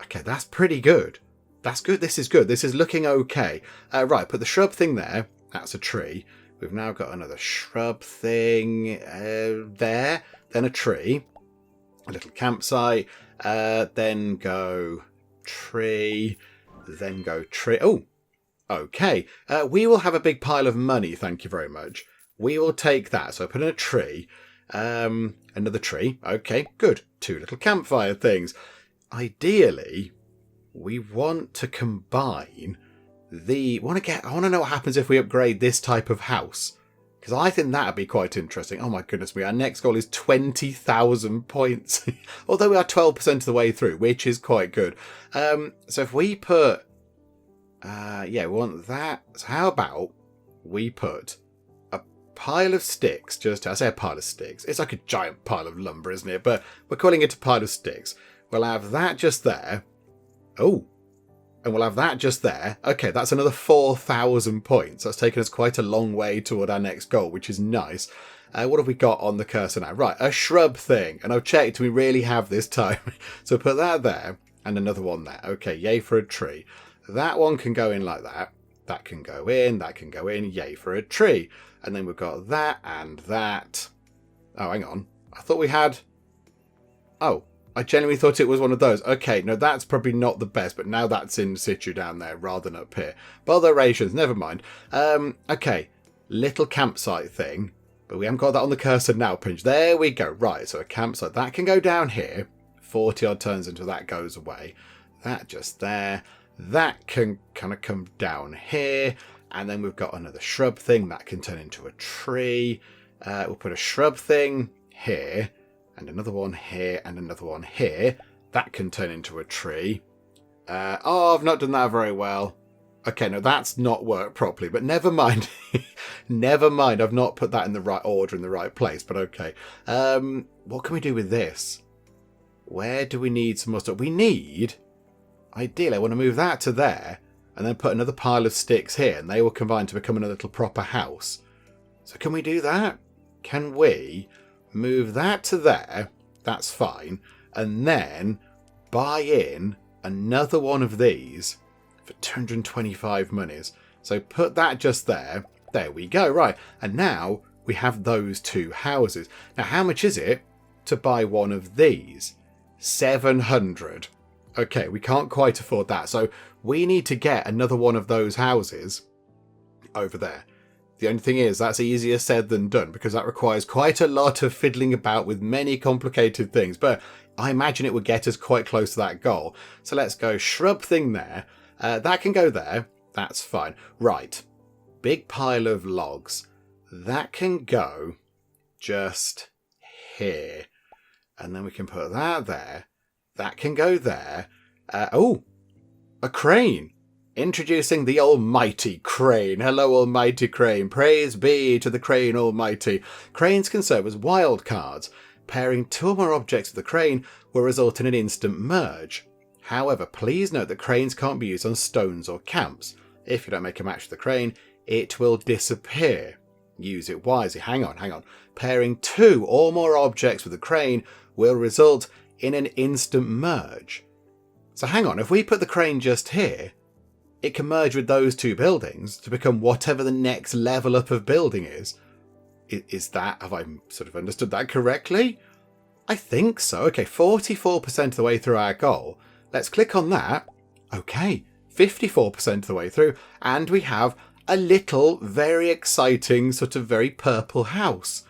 Okay, that's pretty good. That's good. This is good. This is looking okay. Right, put the shrub thing there. That's a tree. We've now got another shrub thing there. Then a tree. A little campsite. Then go tree. Then go tree. Oh, okay. We will have a big pile of money. Thank you very much. We will take that. So I put in a tree. Another tree. Okay, good. 2 little campfire things. Ideally, we want to combine I want to know what happens if we upgrade this type of house. Because I think that would be quite interesting. Oh my goodness me. Our next goal is 20,000 points. Although we are 12% of the way through, which is quite good. So if we put... we want that. So how about we put a pile of sticks. I say a pile of sticks. It's like a giant pile of lumber, isn't it? But we're calling it a pile of sticks. We'll have that just there. Oh. And we'll have that just there. Okay, that's another 4,000 points. That's taken us quite a long way toward our next goal, which is nice. What have we got on the cursor now? Right, a shrub thing. And I've checked, we really have this time. So put that there and another one there. Okay, yay for a tree. That one can go in like that. That can go in, that can go in. Yay for a tree. And then we've got that and that. Oh, hang on. I thought we had... Oh. I genuinely thought it was one of those. Okay, no, that's probably not the best, but now that's in situ down there rather than up here. Botherations, never mind. Okay, little campsite thing, but we haven't got that on the cursor now, Pinch. There we go. Right, so a campsite. That can go down here. 40 odd turns until that goes away. That just there. That can kind of come down here. And then we've got another shrub thing. That can turn into a tree. We'll put a shrub thing here. And another one here, and another one here. That can turn into a tree. I've not done that very well. Okay, no, that's not worked properly, but never mind. Never mind, I've not put that in the right order, in the right place, but okay. What can we do with this? Where do we need some more stuff? We need... Ideally, I want to move that to there, and then put another pile of sticks here, and they will combine to become a little proper house. So can we do that? Can we... move that to there, that's fine. and then buy in another one of these for 225 monies. So put that just there. There we go. Right. And now we have those 2 houses. Now, how much is it to buy one of these? 700. Okay, we can't quite afford that. So we need to get another one of those houses over there. The only thing is, that's easier said than done, because that requires quite a lot of fiddling about with many complicated things. But I imagine it would get us quite close to that goal. So let's go shrub thing there. That can go there. That's fine. Right. Big pile of logs. That can go just here. And then we can put that there. That can go there. Oh, a crane. Introducing the almighty crane. Hello, almighty crane. Praise be to the crane almighty. Cranes can serve as wild cards. Pairing 2 or more objects with the crane will result in an instant merge. However, please note that cranes can't be used on stones or camps. If you don't make a match with the crane, it will disappear. Use it wisely. Hang on. Pairing 2 or more objects with the crane will result in an instant merge. So hang on, if we put the crane just here, it can merge with those 2 buildings to become whatever the next level up of building is. Is that, have I sort of understood that correctly? I think so. Okay, 44% of the way through our goal. Let's click on that. Okay, 54% of the way through, and we have a little, very exciting, sort of very purple house.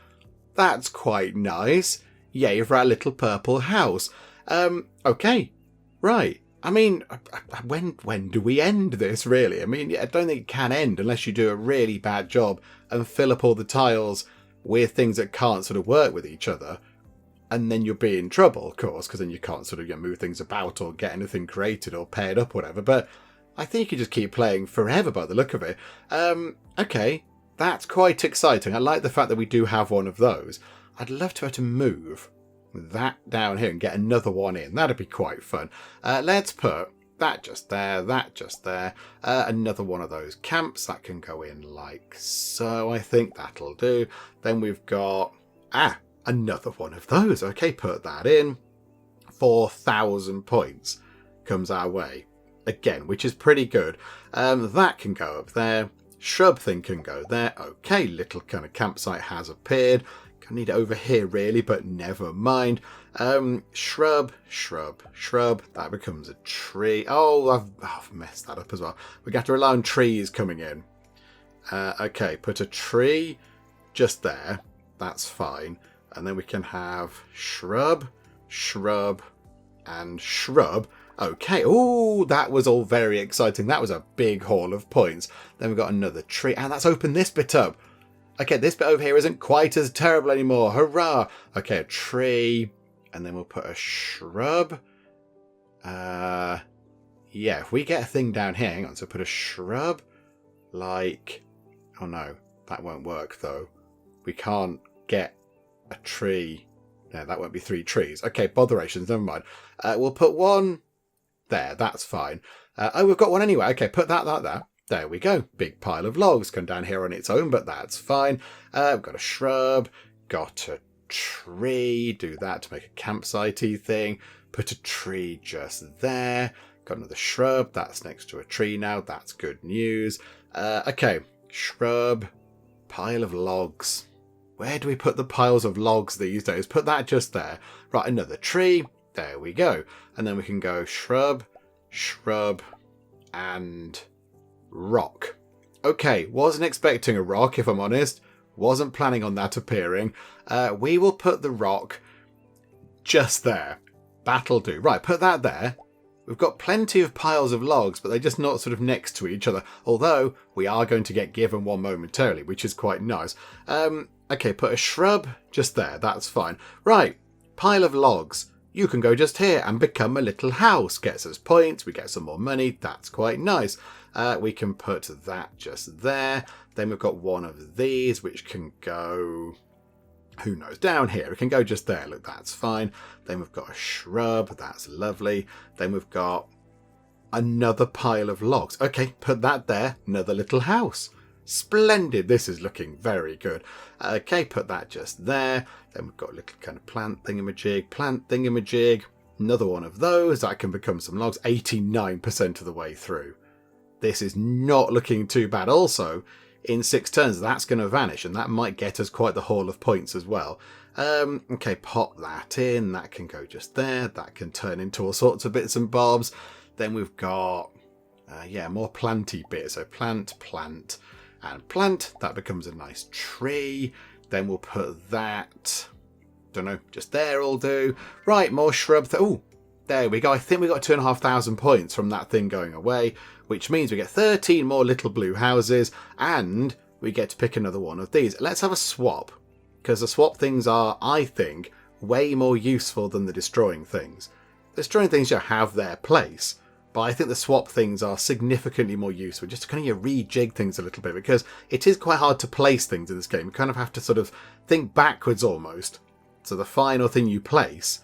That's quite nice. Yay for our little purple house. Okay, right. I mean, when do we end this, really? I mean, I don't think it can end unless you do a really bad job and fill up all the tiles with things that can't sort of work with each other. And then you'll be in trouble, of course, because then you can't sort of move things about or get anything created or paired up or whatever. But I think you can just keep playing forever by the look of it. Okay, that's quite exciting. I like the fact that we do have one of those. I'd love to be able to move that down here and get another one in. That'd be quite fun. Let's put that just there, that just there. Another one of those camps that can go in like so. I think that'll do. Then we've got another one of those. Okay, put that in. 4,000 points comes our way again, which is pretty good. That can go up there. Shrub thing can go there. Okay, little kind of campsite has appeared. I need it over here really, but never mind. Shrub. That becomes a tree. Oh, I've messed that up as well. We got to rely on trees coming in. Okay, put a tree just there. That's fine. And then we can have shrub, and shrub. Okay. Oh, that was all very exciting. That was a big haul of points. Then we've got another tree, and that's opened this bit up. Okay, this bit over here isn't quite as terrible anymore. Hurrah! Okay, a tree. And then we'll put a shrub. Yeah, if we get a thing down here, hang on, so put a shrub. Like, oh no, that won't work though. We can't get a tree. No, that won't be 3 trees. Okay, botherations, never mind. We'll put one there, that's fine. Oh, we've got one anyway. Okay, put that like that. There we go. Big pile of logs come down here on its own, but that's fine. We've got a shrub, got a tree. Do that to make a campsite-y thing. Put a tree just there. Got another shrub. That's next to a tree now. That's good news. Okay, shrub, pile of logs. Where do we put the piles of logs these days? Put that just there. Right, another tree. There we go. And then we can go shrub, and rock. Okay, wasn't expecting a rock, if I'm honest. Wasn't planning on that appearing. We will put the rock just there. That'll do. Right, put that there. We've got plenty of piles of logs, but they're just not sort of next to each other. Although, we are going to get given one momentarily, which is quite nice. Okay, put a shrub just there. That's fine. Right, pile of logs. You can go just here and become a little house. Gets us points. We get some more money. That's quite nice. We can put that just there. Then we've got one of these, which can go, who knows, down here. It can go just there. Look, that's fine. Then we've got a shrub. That's lovely. Then we've got another pile of logs. Okay, put that there. Another little house. Splendid. This is looking very good. Okay, put that just there. Then we've got a little kind of plant thingamajig. Another one of those. That can become some logs. 89% of the way through. This is not looking too bad. Also, in 6 turns, that's going to vanish, and that might get us quite the haul of points as well. Okay, pop that in. That can go just there. That can turn into all sorts of bits and bobs. Then we've got, more planty bits. So plant, and plant. That becomes a nice tree. Then we'll put that, don't know, just there will do. Right, more shrub. Oh, there we go. I think we got 2,500 points from that thing going away, which means we get 13 more little blue houses, and we get to pick another one of these. Let's have a swap, because the swap things are, I think, way more useful than the destroying things. The destroying things have their place, but I think the swap things are significantly more useful, just to kind of rejig things a little bit, because it is quite hard to place things in this game. You kind of have to sort of think backwards almost. So the final thing you place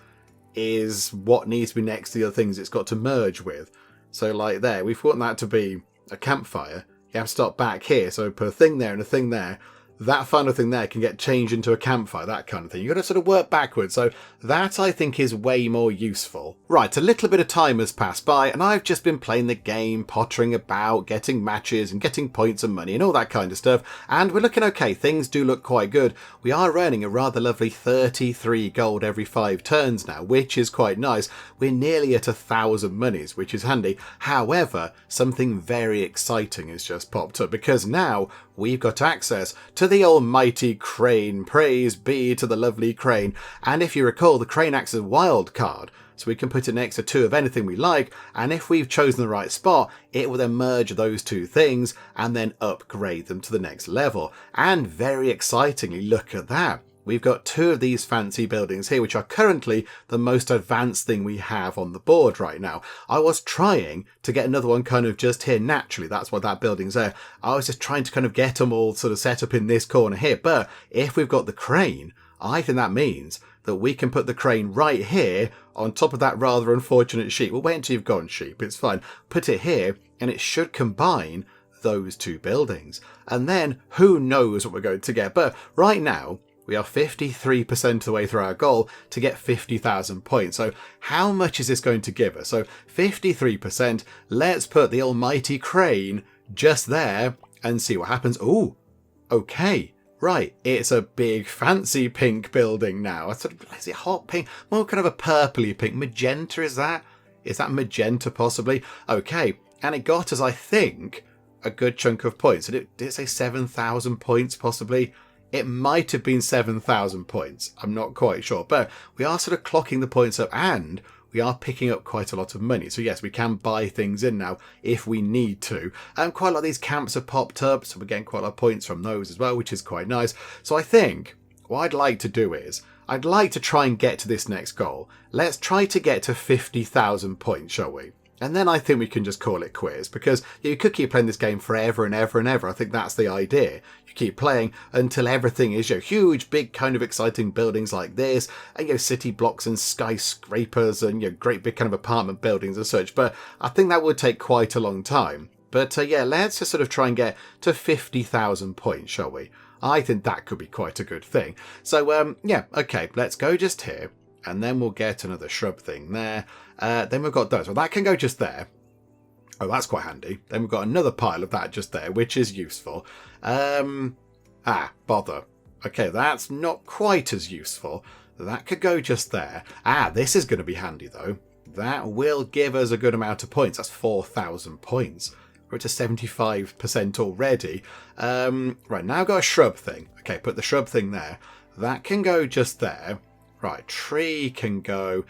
is what needs to be next to the other things it's got to merge with. So like there, we want that to be a campfire. You have to start back here, so put a thing there and a thing there. That final thing there can get changed into a campfire, that kind of thing. You've got to sort of work backwards, so that I think is way more useful. Right, a little bit of time has passed by, and I've just been playing the game, pottering about, getting matches and getting points and money and all that kind of stuff, and we're looking okay. Things do look quite good. We are earning a rather lovely 33 gold every 5 turns now, which is quite nice. We're nearly at 1,000 monies, which is handy. However, something very exciting has just popped up, because now we've got access to the almighty crane. Praise be to the lovely crane. And if you recall, the crane acts as a wild card, so we can put it next to 2 of anything we like, and if we've chosen the right spot, it will then merge those 2 things and then upgrade them to the next level. And very excitingly, look at that. We've got 2 of these fancy buildings here, which are currently the most advanced thing we have on the board right now. I was trying to get another one kind of just here naturally. That's why that building's there. I was just trying to kind of get them all sort of set up in this corner here. But if we've got the crane, I think that means that we can put the crane right here on top of that rather unfortunate sheep. We'll wait until you've gone, sheep. It's fine. Put it here, and it should combine those 2 buildings. And then who knows what we're going to get. But right now, we are 53% of the way through our goal to get 50,000 points. So how much is this going to give us? So 53%, let's put the almighty crane just there and see what happens. Ooh, okay. Right, it's a big fancy pink building now. Is it hot pink? More kind of a purpley pink. Magenta, is that? Is that magenta possibly? Okay, and it got us, I think, a good chunk of points. Did it say 7,000 points possibly? It might have been 7,000 points. I'm not quite sure. But we are sort of clocking the points up, and we are picking up quite a lot of money. So yes, we can buy things in now if we need to. And quite a lot of these camps have popped up, so we're getting quite a lot of points from those as well, which is quite nice. So I think what I'd like to do is, I'd like to try and get to this next goal. Let's try to get to 50,000 points, shall we? And then I think we can just call it quits, because you could keep playing this game forever and ever and ever. I think that's the idea. You keep playing until everything is huge, big, kind of exciting buildings like this, and city blocks and skyscrapers and great big kind of apartment buildings and such. But I think that would take quite a long time. But let's just sort of try and get to 50,000 points, shall we? I think that could be quite a good thing. So okay, let's go just here. And then we'll get another shrub thing there. Then we've got those. Well, that can go just there. Oh, that's quite handy. Then we've got another pile of that just there, which is useful. Bother. Okay, that's not quite as useful. That could go just there. This is going to be handy, though. That will give us a good amount of points. That's 4,000 points. We're at 75% already. Right, now I've got a shrub thing. Okay, put the shrub thing there. That can go just there. Right, tree can go.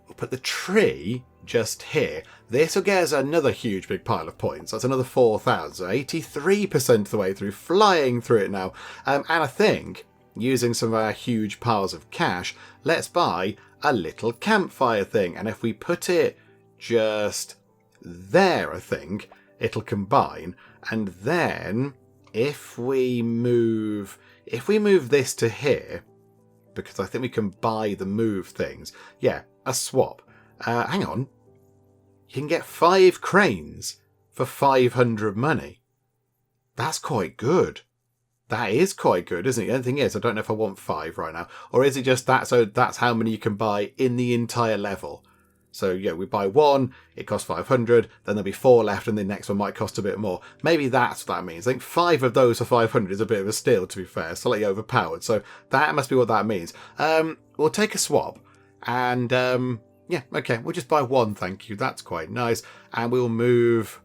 We'll put the tree just here. This will get us another huge big pile of points. That's another 4,000. So 83% of the way through, flying through it now. And I think, using some of our huge piles of cash, let's buy a little campfire thing. And if we put it just there, I think, it'll combine. And then, if we move this to here, because I think we can buy the move things. Yeah, a swap. Hang on. You can get 5 cranes for 500 money. That's quite good. That is quite good, isn't it? The only thing is, I don't know if I want 5 right now. Or is it just that? So that's how many you can buy in the entire level. So, yeah, we buy 1, it costs 500, then there'll be 4 left, and the next one might cost a bit more. Maybe that's what that means. I think 5 of those for 500 is a bit of a steal, to be fair, slightly overpowered. So that must be what that means. We'll take a swap, and, yeah, okay, we'll just buy 1, thank you. That's quite nice. And we'll move,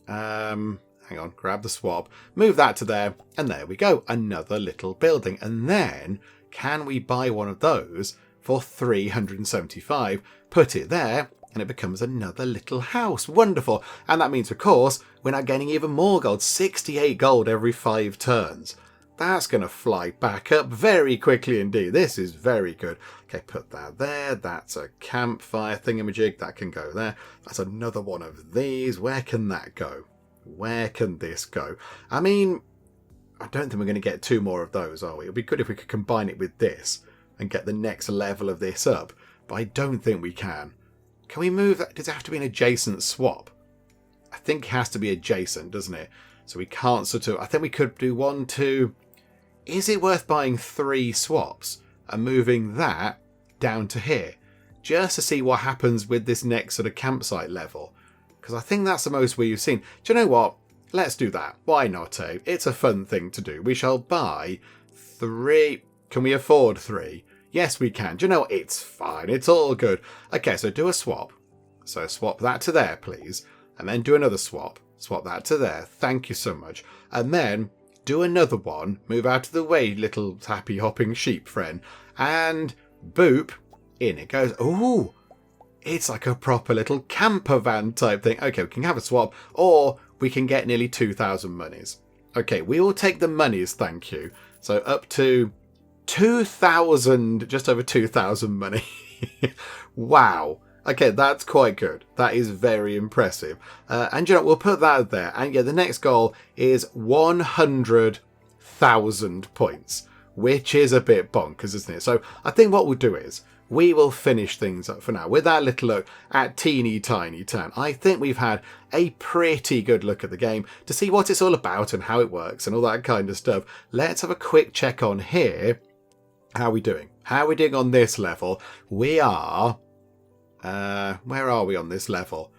hang on, grab the swap, move that to there, and there we go. Another little building. And then, can we buy one of those for 375, put it there, and it becomes another little house. Wonderful. And that means, of course, we're now gaining even more gold. 68 gold every 5 turns. That's going to fly back up very quickly indeed. This is very good. Okay, put that there. That's a campfire thingamajig. That can go there. That's another one of these. Where can that go? Where can this go? I mean, I don't think we're going to get 2 more of those, are we? It would be good if we could combine it with this and get the next level of this up. But I don't think we can. Can we move that? Does it have to be an adjacent swap? I think it has to be adjacent, doesn't it? So we can't sort of... I think we could do 1, 2... Is it worth buying 3 swaps and moving that down to here? Just to see what happens with this next sort of campsite level. Because I think that's the most we've seen. Do you know what? Let's do that. Why not, eh? It's a fun thing to do. We shall buy 3... Can we afford 3? Yes, we can. Do you know what? It's fine. It's all good. Okay, so do a swap. So swap that to there, please. And then do another swap. Swap that to there. Thank you so much. And then do another one. Move out of the way, little happy hopping sheep friend. And boop. In it goes. Ooh. It's like a proper little camper van type thing. Okay, we can have a swap. Or we can get nearly 2,000 monies. Okay, we will take the monies, thank you. So up to 2,000, just over 2,000 money. Wow. Okay, that's quite good. That is very impressive. And you know, we'll put that there. And yeah, the next goal is 100,000 points, which is a bit bonkers, isn't it? So I think what we'll do is we will finish things up for now with that little look at teeny tiny town. I think we've had a pretty good look at the game to see what it's all about and how it works and all that kind of stuff. Let's have a quick check on here. How are we doing? How are we doing on this level? We are... where are we on this level?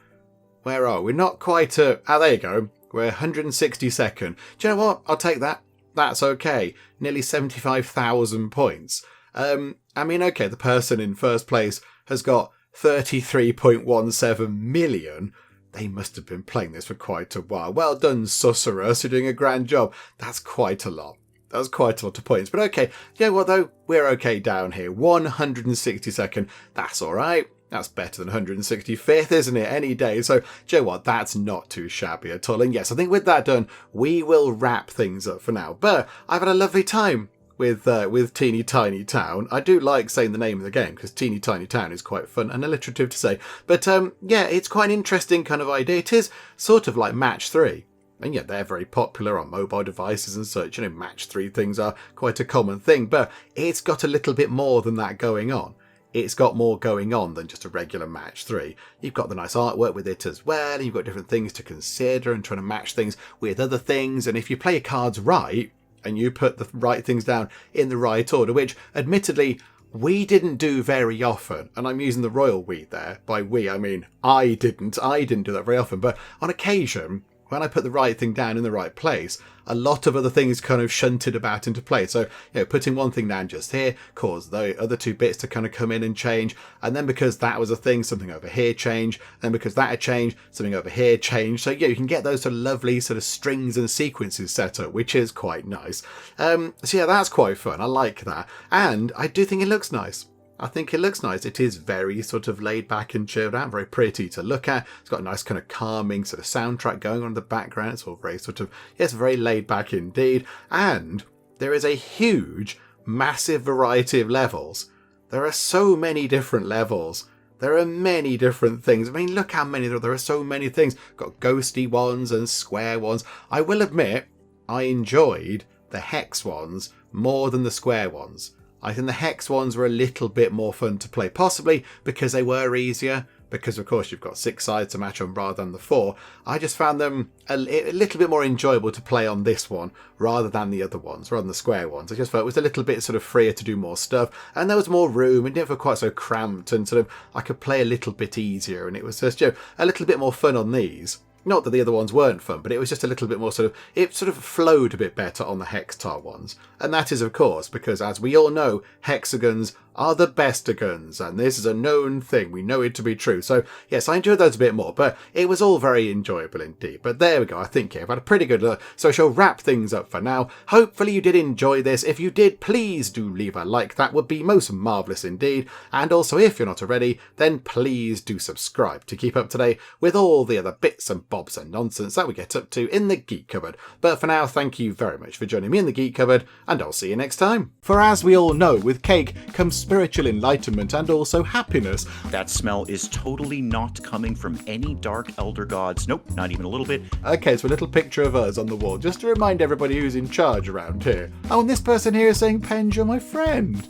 Where are we? Not quite a... Ah, there you go. We're 162nd. Do you know what? I'll take that. That's okay. Nearly 75,000 points. I mean, okay, the person in first place has got 33.17 million. They must have been playing this for quite a while. Well done, Susurrus. You're doing a grand job. That's quite a lot. That's quite a lot of points. But okay, you know what though? We're okay down here. 162nd. That's all right. That's better than 165th, isn't it? Any day. So, do you know what? That's not too shabby at all. And yes, I think with that done, we will wrap things up for now. But I've had a lovely time with Teeny Tiny Town. I do like saying the name of the game because Teeny Tiny Town is quite fun and alliterative to say. But yeah, it's quite an interesting kind of idea. It is sort of like Match 3. And yeah, they're very popular on mobile devices and such. You know, Match 3 things are quite a common thing. But it's got a little bit more than that going on. It's got more going on than just a regular Match 3. You've got the nice artwork with it as well, and you've got different things to consider and trying to match things with other things. And if you play your cards right, and you put the right things down in the right order, which admittedly we didn't do very often, and I'm using the royal we there. By we, I mean I didn't do that very often, but on occasion, when I put the right thing down in the right place, a lot of other things kind of shunted about into place. So, you know, putting one thing down just here caused the other 2 bits to kind of come in and change. And then because that was a thing, something over here changed. And because that had changed, something over here changed. So, yeah, you can get those sort of lovely sort of strings and sequences set up, which is quite nice. So, yeah, that's quite fun. I like that. And I do think it looks nice. I think it looks nice. It is very sort of laid back and chilled out, very pretty to look at. It's got a nice kind of calming sort of soundtrack going on in the background. It's all very sort of, yes, very laid back indeed. And there is a huge, massive variety of levels. There are so many different levels. There are many different things. I mean, look how many there are so many things. Got ghosty ones and square ones. I will admit, I enjoyed the hex ones more than the square ones. I think the hex ones were a little bit more fun to play, possibly because they were easier, because of course you've got 6 sides to match on rather than the 4, I just found them a little bit more enjoyable to play on this one rather than the other ones, rather than the square ones. I just felt it was a little bit sort of freer to do more stuff, and there was more room, and didn't feel quite so cramped, and sort of I could play a little bit easier, and it was just, a little bit more fun on these. Not that the other ones weren't fun, but it was just a little bit more it sort of flowed a bit better on the hextile ones. And that is, of course, because as we all know, hexagons are the bestagons, and this is a known thing. We know it to be true. So, yes, I enjoyed those a bit more, but it was all very enjoyable indeed. But there we go. I think, I've had a pretty good look. So I shall wrap things up for now. Hopefully you did enjoy this. If you did, please do leave a like. That would be most marvellous indeed. And also, if you're not already, then please do subscribe to keep up to date with all the other bits and bobs and nonsense that we get up to in the Geek Cupboard. But for now, thank you very much for joining me in the Geek Cupboard, and I'll see you next time. For as we all know, with cake comes spiritual enlightenment and also happiness. That smell is totally not coming from any dark elder gods. Nope, not even a little bit. Okay, so a little picture of us on the wall, just to remind everybody who's in charge around here. Oh, and this person here is saying, Penge, you're my friend.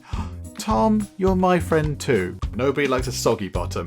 Tom, you're my friend too. Nobody likes a soggy bottom.